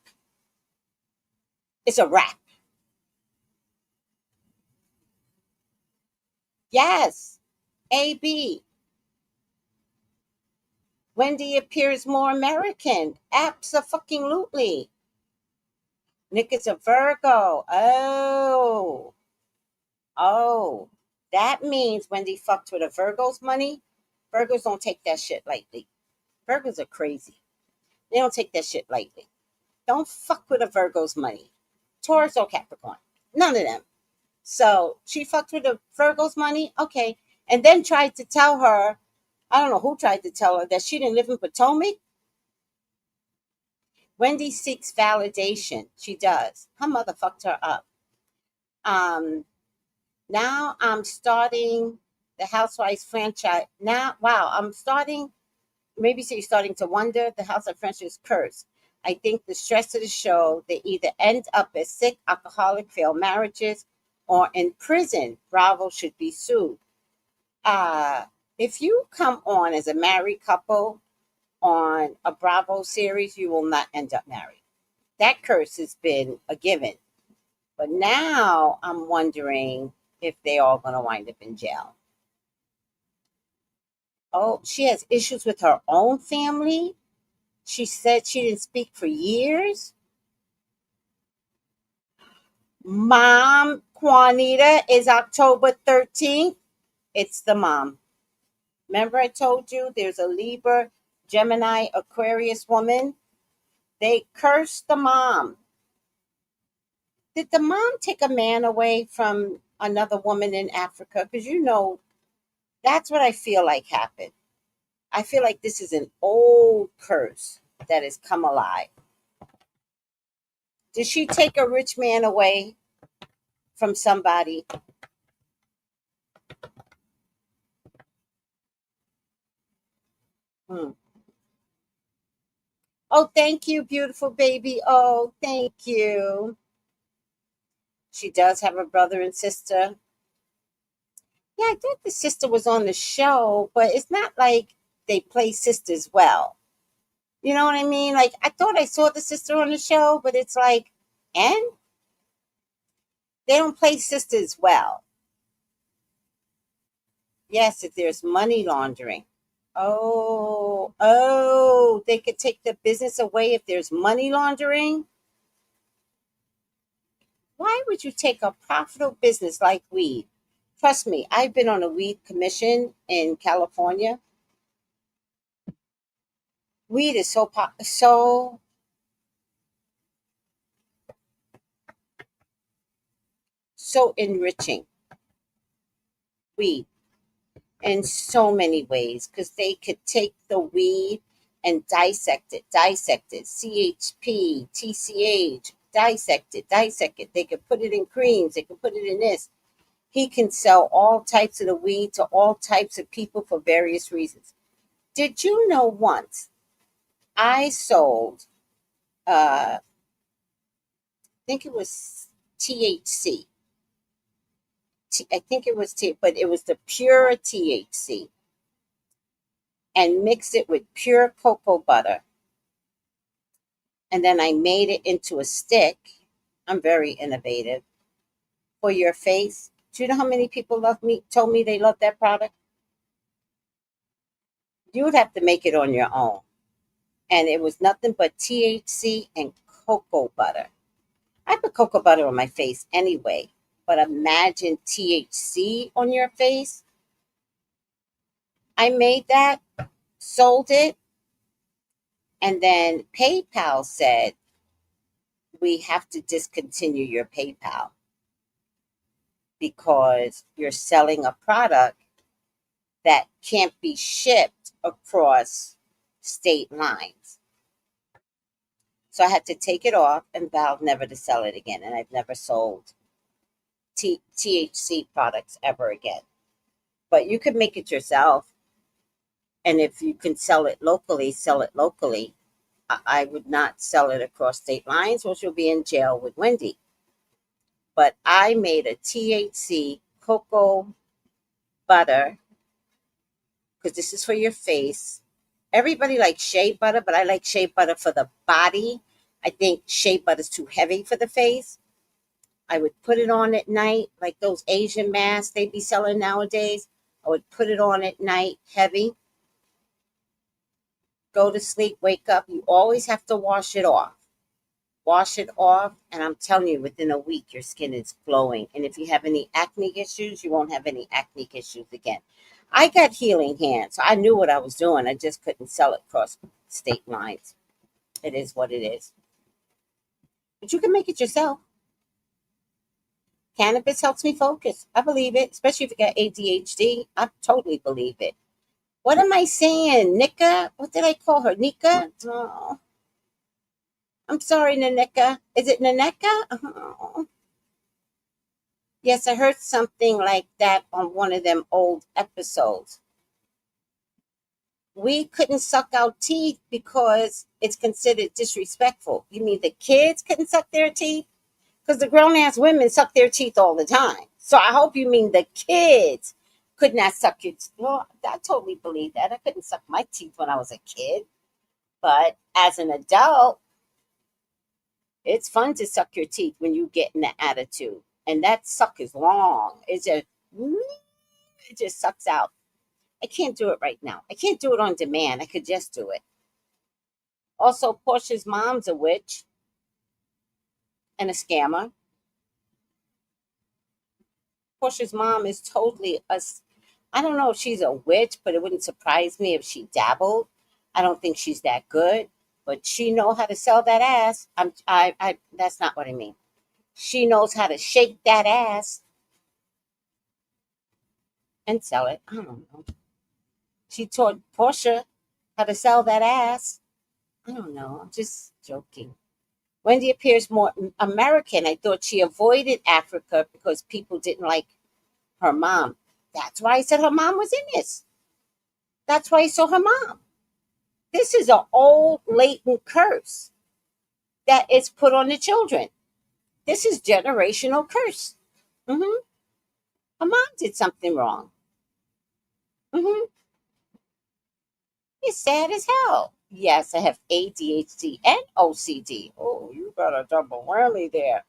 It's a wrap. Yes. AB. Wendy appears more American. Abso-fucking-lutely. Nick is a Virgo. Oh. Oh. That means Wendy fucked with a Virgo's money. Virgos don't take that shit lightly. Virgos are crazy. They don't take that shit lightly. Don't fuck with a Virgo's money. Taurus or Capricorn. None of them. So she fucked with a Virgo's money. Okay. And then tried to tell her, I don't know who tried to tell her that she didn't live in Potomac. Wendy seeks validation. She does. Her mother fucked her up. Now I'm starting the Housewives franchise. Now, wow, I'm starting. Maybe so you're starting to wonder. The House of franchise curse. I think the stress of the show, they either end up as sick, alcoholic, failed marriages, or in prison. Bravo should be sued. If you come on as a married couple on a Bravo series, you will not end up married. That curse has been a given. But now I'm wondering if they all going to wind up in jail. Oh, she has issues with her own family. She said she didn't speak for years. Mom, Juanita, is October 13th. It's the mom. Remember I told you there's a Libra, Gemini, Aquarius woman? They cursed the mom. Did the mom take a man away from another woman in Africa? Because that's what I feel like happened. I feel like this is an old curse that has come alive. Did she take a rich man away from somebody? Hmm. Oh, thank you, beautiful baby. Oh, thank you. She does have a brother and sister. Yeah, I thought the sister was on the show, but it's not like they play sisters well. You know what I mean? Like, I thought I saw the sister on the show, but it's like, and they don't play sisters well. Yes, if there's money laundering. Oh, they could take the business away if there's money laundering. Why would you take a profitable business like weed? Trust me, I've been on a weed commission in California. Weed is so enriching. Weed in so many ways because they could take the weed and dissect it, CHP, TCH, dissect it. They could put it in creams, they could put it in this. He can sell all types of the weed to all types of people for various reasons. Did you know once I sold, I think it was THC. I think it was but it was the pure THC, and mixed it with pure cocoa butter. And then I made it into a stick. I'm very innovative for your face. Do you know how many people told me they love that product? You would have to make it on your own. and it was nothing but THC and cocoa butter. I put cocoa butter on my face anyway, but imagine THC on your face. I made that, sold it, and then PayPal said, we have to discontinue your PayPal because you're selling a product that can't be shipped across state lines. So I had to take it off and vowed never to sell it again. And I've never sold THC products ever again. But you can make it yourself. And if you can sell it locally, sell it locally. I would not sell it across state lines, or she'll be in jail with Wendy. But I made a THC cocoa butter because this is for your face. Everybody likes shea butter, but I like shea butter for the body. I think shea butter is too heavy for the face. I would put it on at night, like those Asian masks they be selling nowadays. I would put it on at night, heavy. Go to sleep, wake up. You always have to wash it off. Wash it off, and I'm telling you, within a week, your skin is glowing. And if you have any acne issues, you won't have any acne issues again. I got healing hands, so I knew what I was doing. I just couldn't sell it across state lines. It is what it is. But you can make it yourself. Cannabis helps me focus. I believe it, especially if you got ADHD. I totally believe it. What am I saying? Nika? What did I call her? Nika? Oh, I'm sorry, Naneka. Is it Naneka? Oh. Yes, I heard something like that on one of them old episodes. We couldn't suck our teeth because it's considered disrespectful. You mean the kids couldn't suck their teeth? Because the grown ass women suck their teeth all the time. So I hope you mean the kids could not suck your teeth. Well, I totally believe that. I couldn't suck my teeth when I was a kid. But as an adult, it's fun to suck your teeth when you get in the attitude. And that suck is long. It just sucks out. I can't do it right now. I can't do it on demand. I could just do it. Also, Portia's mom's a witch and a scammer. Portia's mom is totally I don't know if she's a witch, but it wouldn't surprise me if she dabbled. I don't think she's that good, but she know how to sell that ass. That's not what I mean. She knows how to shake that ass and sell it. I don't know. She taught Portia how to sell that ass. I don't know. I'm just joking. Wendy appears more American. I thought she avoided Africa because people didn't like her mom. That's why I said her mom was in this. That's why I saw her mom. This is an old latent curse that is put on the children. This is generational curse. Mm-hmm. Her mom did something wrong. Mm-hmm. It's sad as hell. Yes, I have ADHD and OCD. Oh, you got a double whammy there.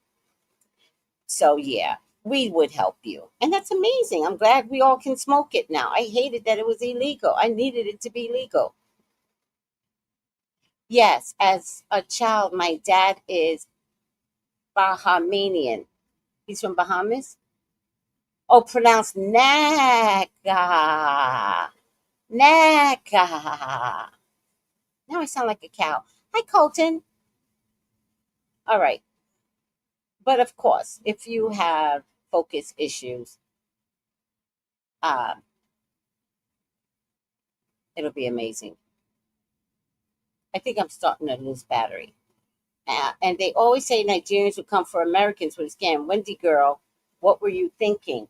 So yeah, we would help you. And that's amazing. I'm glad we all can smoke it now. I hated that it was illegal. I needed it to be legal. Yes, as a child, my dad is Bahamian. He's from Bahamas. Oh, pronounced Naga. Naga. Now I sound like a cow. Hi, Colton. All right. But of course, if you have focus issues, uh, it'll be amazing. I think I'm starting to lose battery. And they always say Nigerians will come for Americans with a scam. Wendy girl, what were you thinking?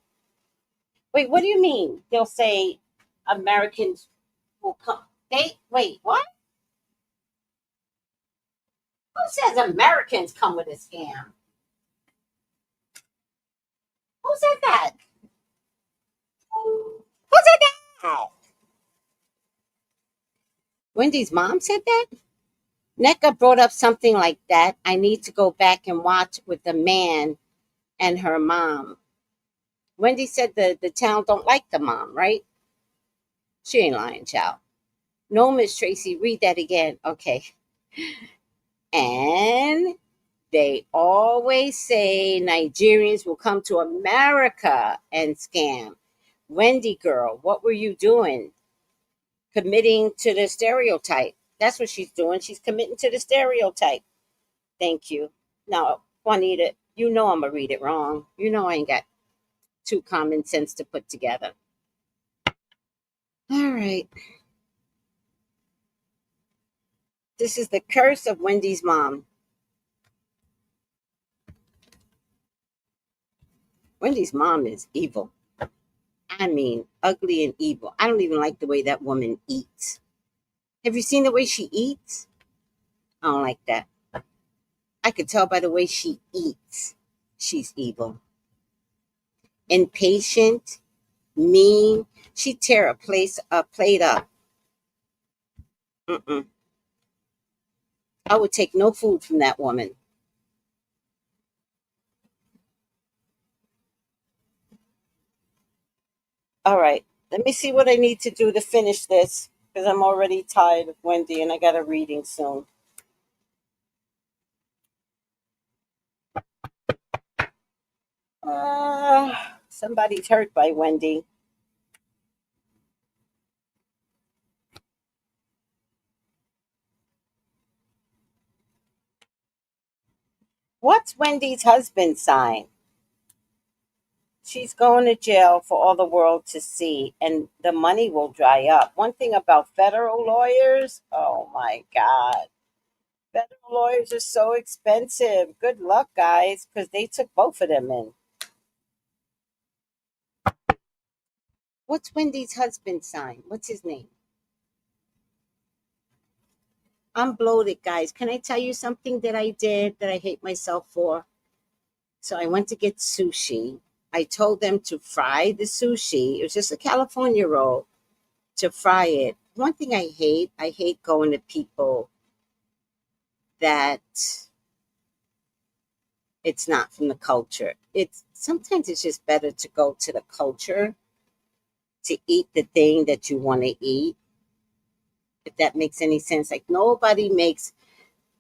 Wait, what do you mean? They'll say Americans will come. Wait, what? Who says Americans come with a scam? Who said that? Who said that? Wendy's mom said that? NECA brought up something like that. I need to go back and watch with the man and her mom. Wendy said the town don't like the mom, right? She ain't lying, child. No, Miss Tracy, read that again. Okay. And they always say Nigerians will come to America and scam. Wendy girl, what were you doing? Committing to the stereotype. That's what she's doing. She's committing to the stereotype. Thank you. Now, Juanita, you know I'm going to read it wrong. You know I ain't got two common sense to put together. All right. This is the curse of Wendy's mom. Wendy's mom is evil. I mean, ugly and evil. I don't even like the way that woman eats. Have you seen the way she eats? I don't like that. I could tell by the way she eats. She's evil. Impatient, mean. She tear a plate up. Mm-mm. I would take no food from that woman. All right. Let me see what I need to do to finish this because I'm already tired of Wendy and I got a reading soon. Somebody's hurt by Wendy. What's Wendy's husband's sign? She's going to jail for all the world to see, and the money will dry up. One thing about federal lawyers, oh my God. Federal lawyers are so expensive. Good luck, guys, because they took both of them in. What's Wendy's husband's sign? What's his name? I'm bloated, guys. Can I tell you something that I did that I hate myself for? So I went to get sushi. I told them to fry the sushi. It was just a California roll to fry it. One thing I hate going to people that it's not from the culture. It's sometimes it's just better to go to the culture to eat the thing that you want to eat. If that makes any sense. Like nobody makes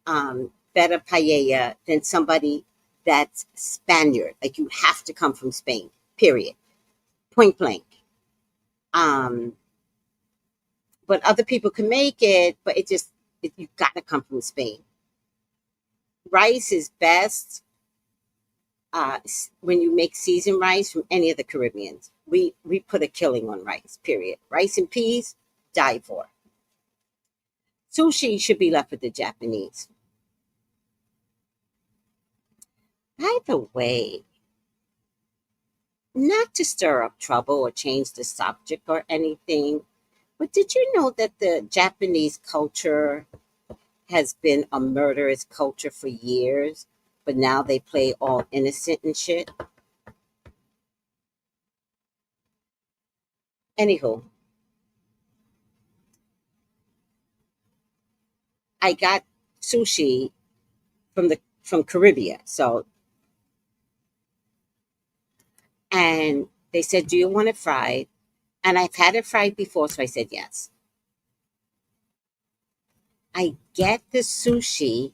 better paella than somebody that's Spaniard. Like you have to come from Spain. Period. Point blank. Um, but other people can make it, but you got to come from Spain. Rice is best when you make seasoned rice from any of the Caribbeans. We put a killing on rice. Period. Rice and peas, die for. Sushi should be left with the Japanese. By the way, not to stir up trouble or change the subject or anything, but did you know that the Japanese culture has been a murderous culture for years, but now they play all innocent and shit? Anywho, I got sushi from Caribbean. So, and they said, "Do you want it fried?" And I've had it fried before, so I said yes. I get the sushi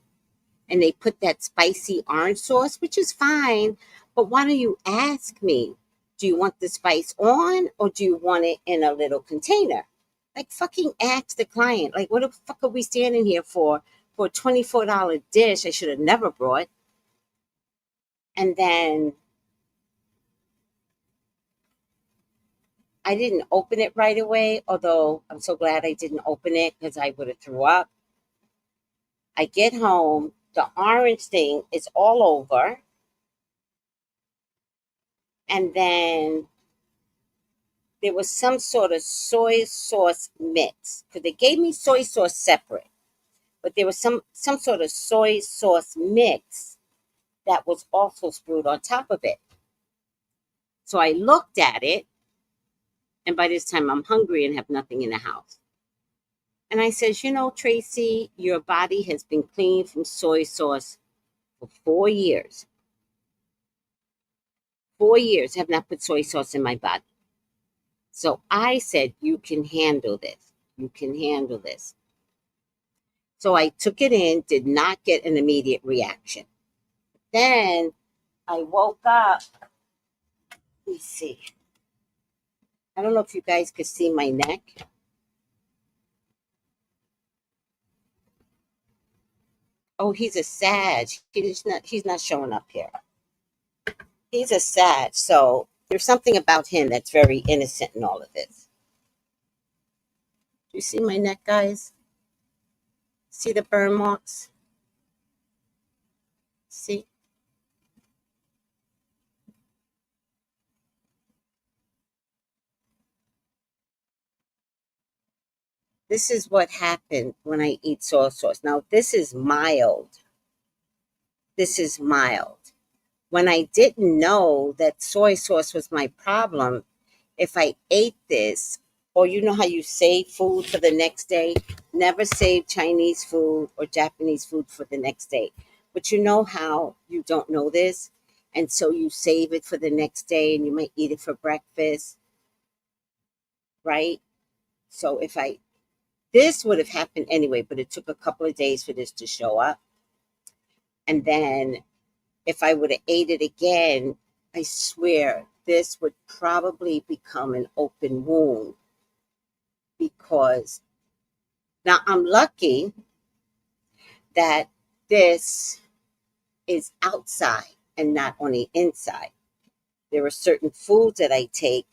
and they put that spicy orange sauce, which is fine. But why don't you ask me, do you want the spice on or do you want it in a little container? Like fucking ask the client. Like what the fuck are we standing here for a $24 dish I should have never brought? And then I didn't open it right away, although I'm so glad I didn't open it because I would have threw up. I get home, the orange thing is all over. And then there was some sort of soy sauce mix because they gave me soy sauce separate, but there was some sort of soy sauce mix that was also spewed on top of it. So I looked at it, and by this time I'm hungry and have nothing in the house. And I says, Tracy, your body has been clean from soy sauce for 4 years. 4 years have not put soy sauce in my body. So I said, you can handle this. You can handle this. So I took it in, did not get an immediate reaction. Then I woke up. Let me see. I don't know if you guys could see my neck. Oh, he's a Sag. He's not showing up here. He's a Sag. So there's something about him that's very innocent in all of this. Do you see my neck, guys? See the burn marks? See? This is what happened when I eat soy sauce. Now, this is mild. This is mild. When I didn't know that soy sauce was my problem, if I ate this, or you know how you save food for the next day, never save Chinese food or Japanese food for the next day. But you know how you don't know this? And so you save it for the next day and you might eat it for breakfast, right? So this would have happened anyway, but it took a couple of days for this to show up. And then if I would have ate it again, I swear this would probably become an open wound, because now I'm lucky that this is outside and not on the inside. There are certain foods that I take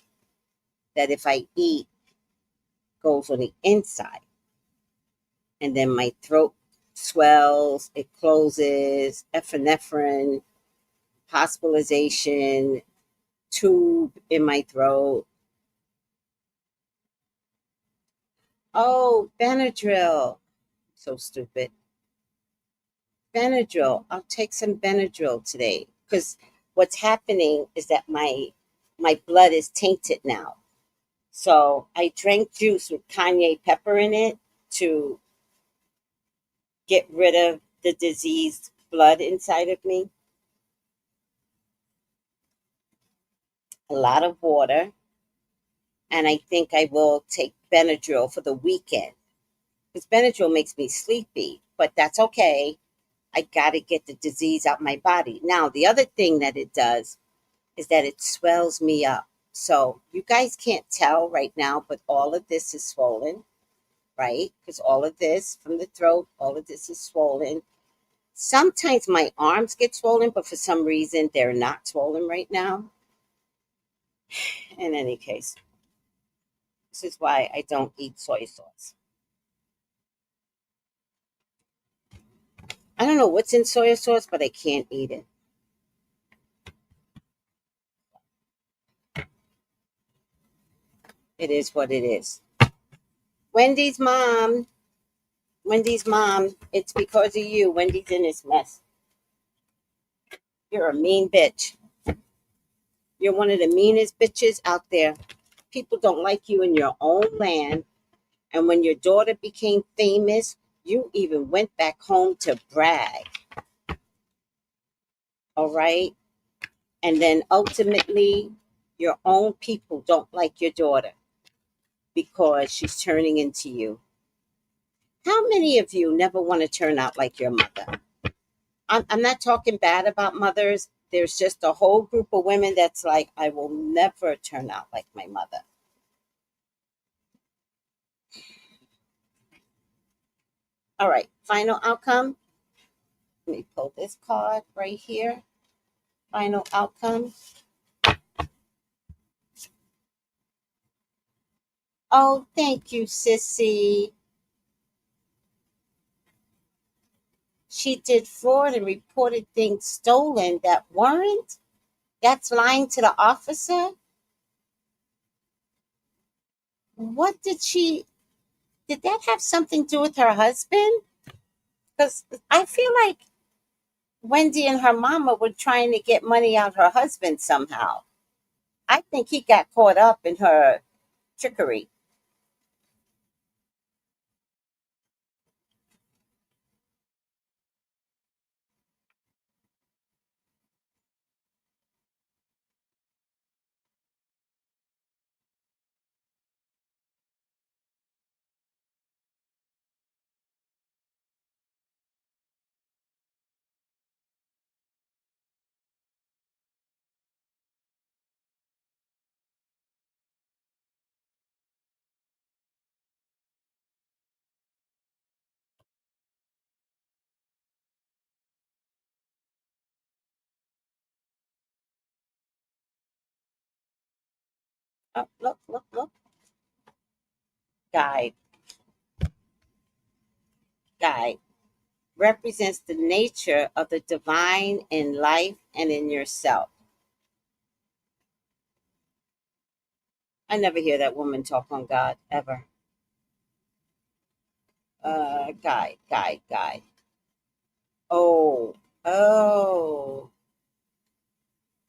that if I eat goes on the inside, and then my throat swells, it closes, epinephrine, hospitalization, tube in my throat. Oh, Benadryl. So stupid. Benadryl. I'll take some Benadryl today, because what's happening is that my blood is tainted now. So I drank juice with Kanye pepper in it to get rid of the diseased blood inside of me. A lot of water, and I think I will take Benadryl for the weekend, because Benadryl makes me sleepy, but that's okay. I got to get the disease out my body. Now, the other thing that it does is that it swells me up. So you guys can't tell right now, but all of this is swollen, right? Because all of this from the throat, all of this is swollen. Sometimes my arms get swollen, but for some reason they're not swollen right now. In any case, this is why I don't eat soy sauce. I don't know what's in soy sauce, but I can't eat it. It is what it is. Wendy's mom, Wendy's mom, it's because of you. Wendy's in this mess. You're a mean bitch. You're one of the meanest bitches out there. People don't like you in your own land. And when your daughter became famous, you even went back home to brag. All right? And then ultimately, your own people don't like your daughter because she's turning into you. How many of you never want to turn out like your mother? I'm not talking bad about mothers. There's just a whole group of women that's like, I will never turn out like my mother. All right, final outcome. Let me pull this card right here. Final outcome. Oh, thank you, Sissy. She did fraud and reported things stolen that weren't. That's lying to the officer. What did that have something to do with her husband? Because I feel like Wendy and her mama were trying to get money out her husband somehow. I think he got caught up in her trickery. Oh, look, look, look. Guide. Guide represents the nature of the divine in life and in yourself. I never hear that woman talk on God ever. Guide, guide, guide. Oh, oh,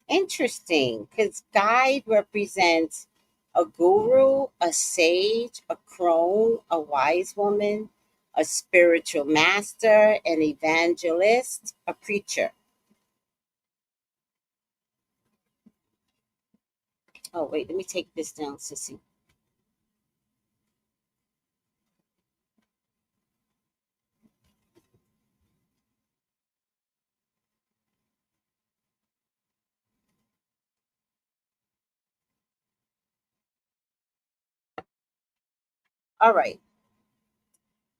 interesting. Because guide represents a guru, a sage, a crone, a wise woman, a spiritual master, an evangelist, a preacher. Oh, wait, let me take this down, sissy. All right.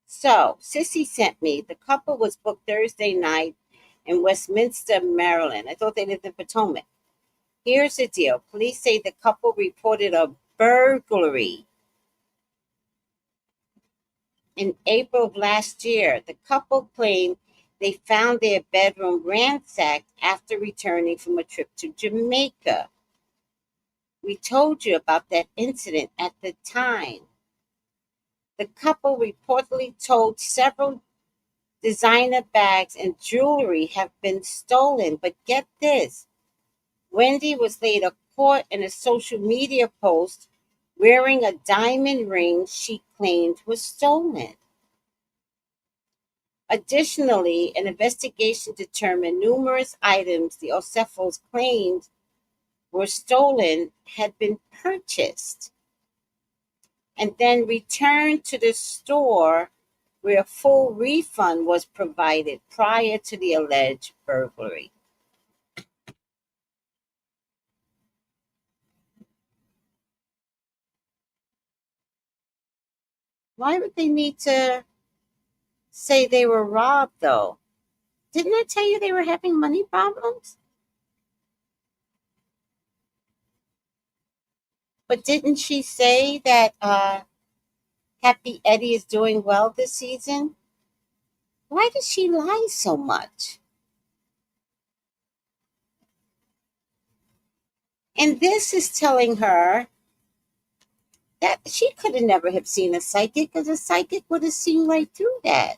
So, Sissy sent me. The couple was booked Thursday night in Westminster, Maryland. I thought they lived in Potomac. Here's the deal. Police say the couple reported a burglary in April of last year. The couple claimed they found their bedroom ransacked after returning from a trip to Jamaica. We told you about that incident at the time. The couple reportedly told several designer bags and jewelry have been stolen. But get this, Wendy was later caught in a social media post wearing a diamond ring she claimed was stolen. Additionally, an investigation determined numerous items the Osefos claimed were stolen had been purchased and then returned to the store where a full refund was provided prior to the alleged burglary. Why would they need to say they were robbed, though? Didn't I tell you they were having money problems? But didn't she say that Happy Eddie is doing well this season? Why does she lie so much? And this is telling her that she could have never have seen a psychic because a psychic would have seen right through that.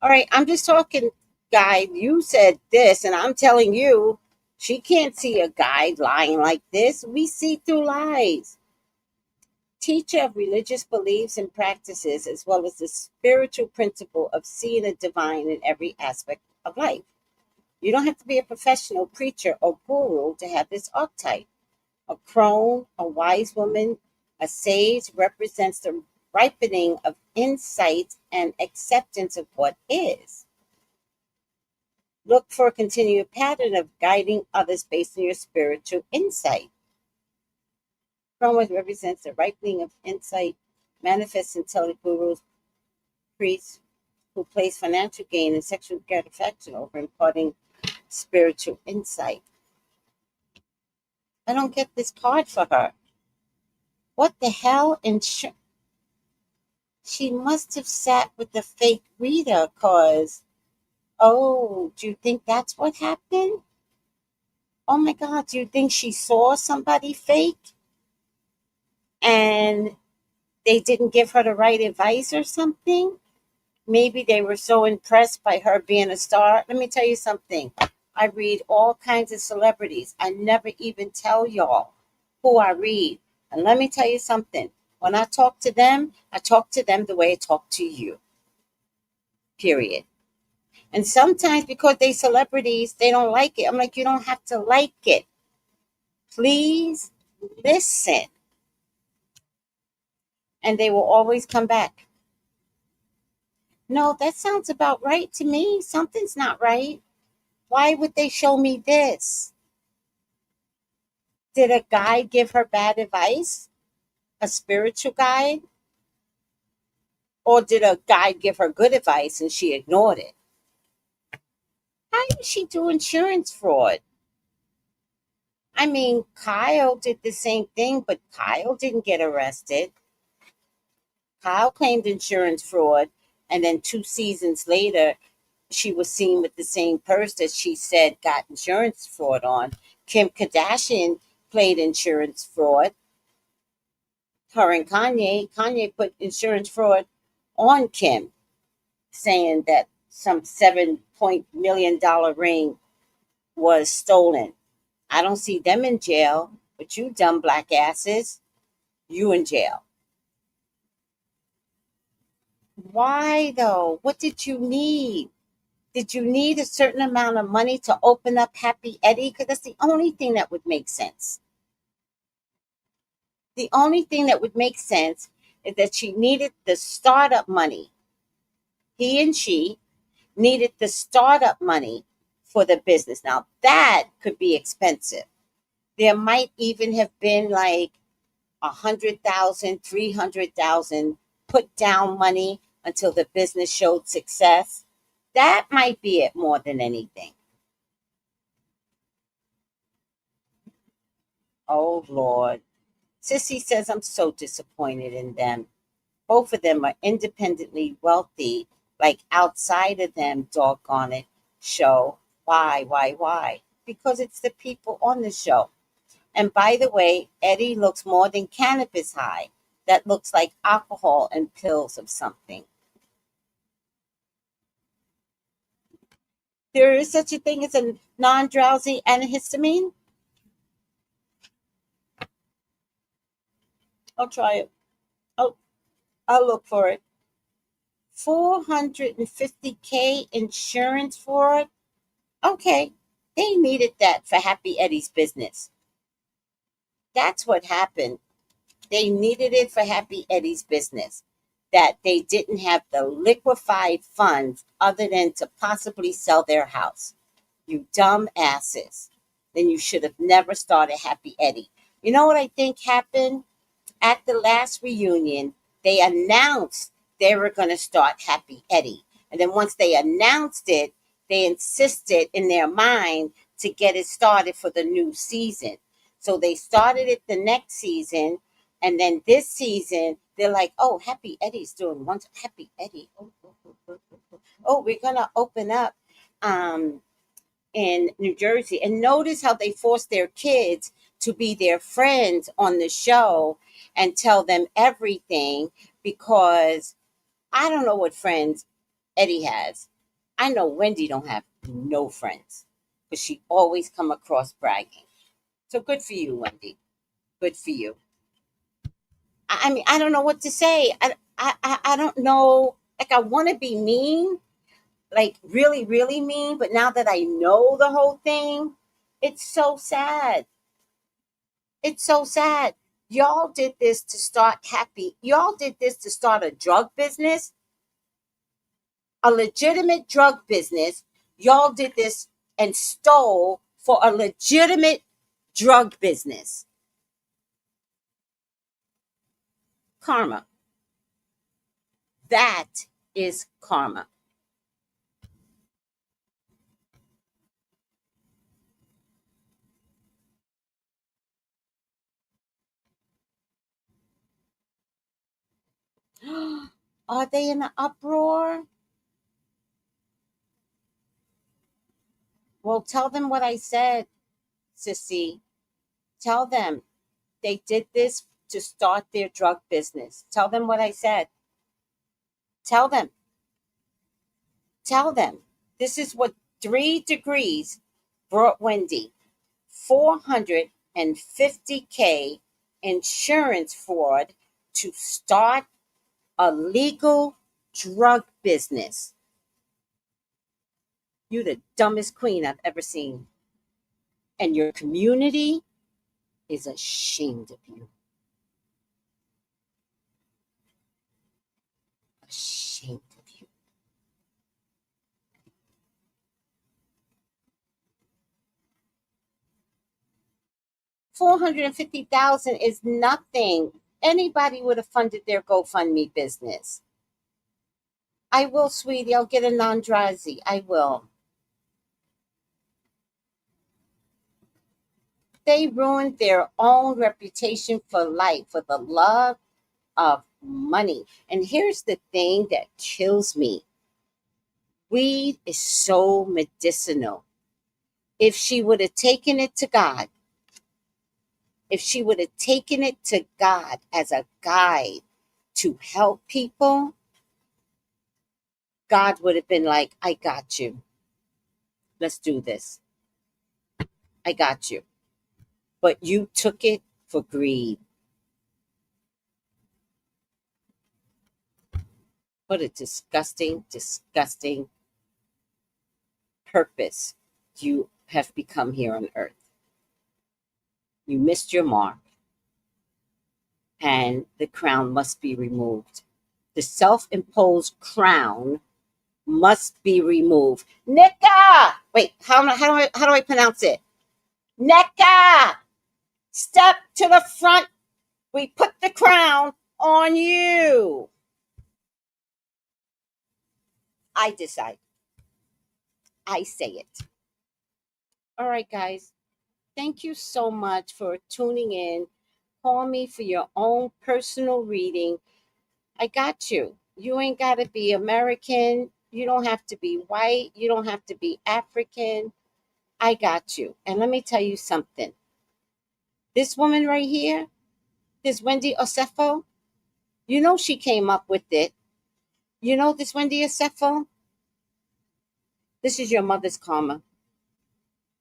All right, I'm just talking, guide. You said this, and I'm telling you, she can't see a guide lying like this. We see through lies. Teacher of religious beliefs and practices, as well as the spiritual principle of seeing the divine in every aspect of life. You don't have to be a professional preacher or guru to have this archetype. A crone, a wise woman, a sage represents the ripening of insight and acceptance of what is. Look for a continued pattern of guiding others based on your spiritual insight. Crone represents the ripening of insight, manifests intelligent gurus, priests who place financial gain and sexual gratification over imparting spiritual insight. I don't get this card for her. What the hell? She must have sat with the fake reader because, oh, do you think that's what happened? Oh my God, do you think she saw somebody fake and they didn't give her the right advice or something? Maybe they were so impressed by her being a star. Let me tell you something. I read all kinds of celebrities. I never even tell y'all who I read. And let me tell you something. When I talk to them the way I talk to you. Period. And sometimes because they celebrities, they don't like it. I'm like, you don't have to like it. Please listen. And they will always come back. No, that sounds about right to me. Something's not right. Why would they show me this? Did a guide give her bad advice? A spiritual guide? Or did a guide give her good advice and she ignored it? How did she do insurance fraud? I mean, Kyle did the same thing, but Kyle didn't get arrested. Kyle claimed insurance fraud, and then 2 seasons later, she was seen with the same purse that she said got insurance fraud on. Kim Kardashian played insurance fraud. Her and Kanye put insurance fraud on Kim, saying that some $7 million ring was stolen. I don't see them in jail, but you dumb black asses, you in jail. Why though? What did you need? Did you need a certain amount of money to open up Happy Eddie? Because that's the only thing that would make sense. The only thing that would make sense is that she needed the startup money. He and she needed the startup money for the business. Now, that could be expensive. There might even have been like 100,000, 300,000 put down money until the business showed success. That might be it more than anything. Oh, Lord. Sissy says, I'm so disappointed in them. Both of them are independently wealthy, like outside of them, doggone it, show. Why? Because it's the people on the show. And by the way, Eddie looks more than cannabis high. That looks like alcohol and pills of something. There is such a thing as a non-drowsy antihistamine. I'll try it. I'll look for it. 450K insurance for it. Okay, they needed that for Happy Eddie's business. That's what happened. They needed it for Happy Eddie's business. That they didn't have the liquefied funds other than to possibly sell their house. You dumb asses. Then you should have never started Happy Eddie. You know what I think happened? At the last reunion, they announced they were going to start Happy Eddie. And then once they announced it, they insisted in their mind to get it started for the new season. So they started it the next season. And then this season, they're like, oh, Happy Eddie's doing one. Happy Eddie. Oh, we're going to open up in New Jersey. And notice how they forced their kids to be their friends on the show and tell them everything, because I don't know what friends Eddie has. I know Wendy don't have no friends because she always come across bragging. So good for you, Wendy. Good for you. I mean, I don't know what to say. I don't know. Like, I want to be mean, like really, really mean. But now that I know the whole thing, it's so sad. It's so sad. Y'all did this to start Happy. Y'all did this to start a drug business, a legitimate drug business. Y'all did this and stole for a legitimate drug business. Karma. That is karma. Are they in an uproar? Well, tell them what I said, Sissy. Tell them they did this to start their drug business. Tell them what I said. Tell them. Tell them. This is what 3 degrees brought Wendy. 450K insurance fraud to start a legal drug business. You're the dumbest queen I've ever seen. And your community is ashamed of you. Ashamed of you. $450,000 is nothing. Anybody would have funded their GoFundMe business. I will, sweetie. I'll get a non-drowsy. I will. They ruined their own reputation for life, for the love of money. And here's the thing that kills me. Weed is so medicinal. If she would have taken it to God, if she would have taken it to God as a guide to help people, God would have been like, I got you. Let's do this. I got you. But you took it for greed. What a disgusting, disgusting purpose you have become here on earth. You missed your mark, and the crown must be removed. The self-imposed crown must be removed. Nika! Wait, how do I pronounce it? Nika! Step to the front. We put the crown on you. I decide. I say it. All right, guys. Thank you so much for tuning in. Call me for your own personal reading. I got you. You ain't got to be American. You don't have to be white. You don't have to be African. I got you. And let me tell you something. This woman right here, this Wendy Osefo, you know she came up with it. You know this Wendy Osefo? This is your mother's karma.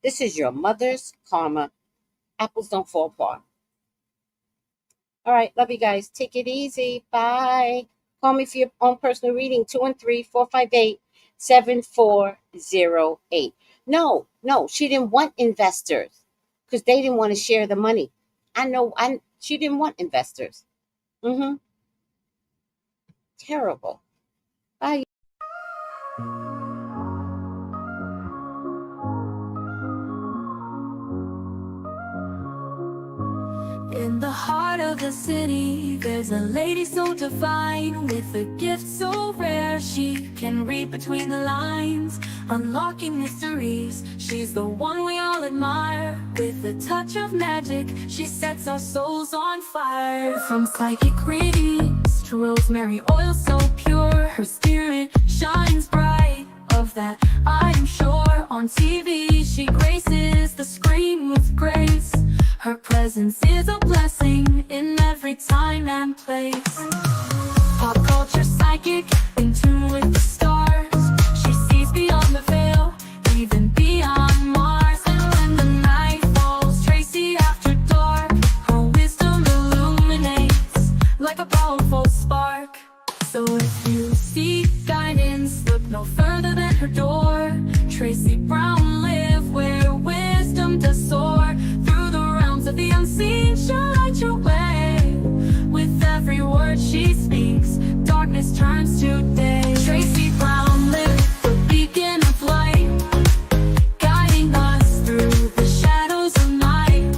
This is your mother's karma. Apples don't fall apart. All right. Love you guys. Take it easy. Bye. Call me for your own personal reading. 213-458-7408. No, she didn't want investors because they didn't want to share the money. She didn't want investors. Terrible. Bye. In the heart of the city, there's a lady so divine, with a gift so rare she can read between the lines, unlocking mysteries. She's the one we all admire. With a touch of magic, she sets our souls on fire. From psychic readings to rosemary oil so pure, her spirit shines bright. Of that I'm sure. On TV she graces the screen with grace. Her presence is a blessing in every time and place. Pop culture psychic, in tune with the stars. She sees beyond the veil, even beyond Mars. And when the night falls, Tracy after dark, her wisdom illuminates like a powerful spark. So if you seek guidance, look no further than her door. Tracy Brown live where wisdom does soar. Through the realms of the unseen, she'll light your way. With every word she speaks, darkness turns to day. Tracy Brown live, the beacon of light, guiding us through the shadows of night.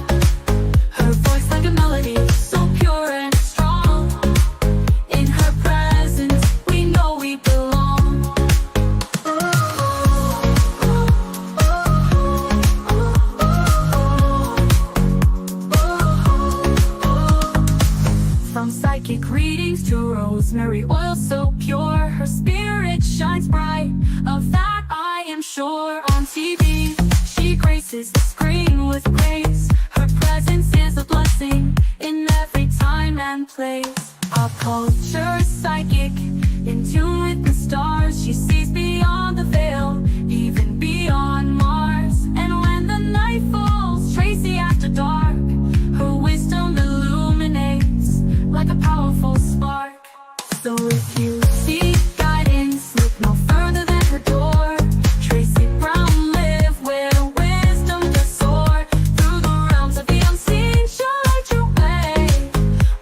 Her voice like a melody, so pure and strong. In her presence, we know we belong. From psychic readings to rosemary oil so pure, her spirit shines bright. Of that I am sure. On TV, she graces the screen with grace. Her presence is a blessing in every time and place. Pop culture psychic, in tune with the stars. She sees beyond the veil, even beyond Mars. And when the night falls, Tracy after dark, her wisdom illuminates like a powerful spark. So if you seek guidance, look no further than her door. Tracy Brown live where wisdom does soar. Through the realms of the unseen, she'll light your way.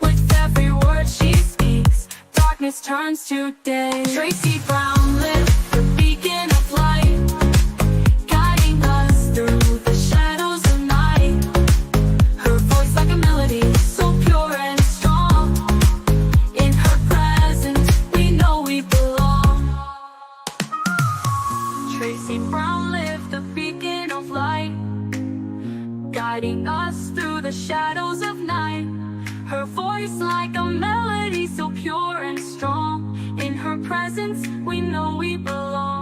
With every word she speaks, darkness turns to day. Tracy Brown live, the beacon of light, guiding us through the shadows of night. Her voice like a melody, so pure and strong. In her presence, we know we belong. Tracy Brown live, the beacon of light, guiding guiding us through the shadows of night. Her voice like a melody so pure and strong. In her presence we know we belong.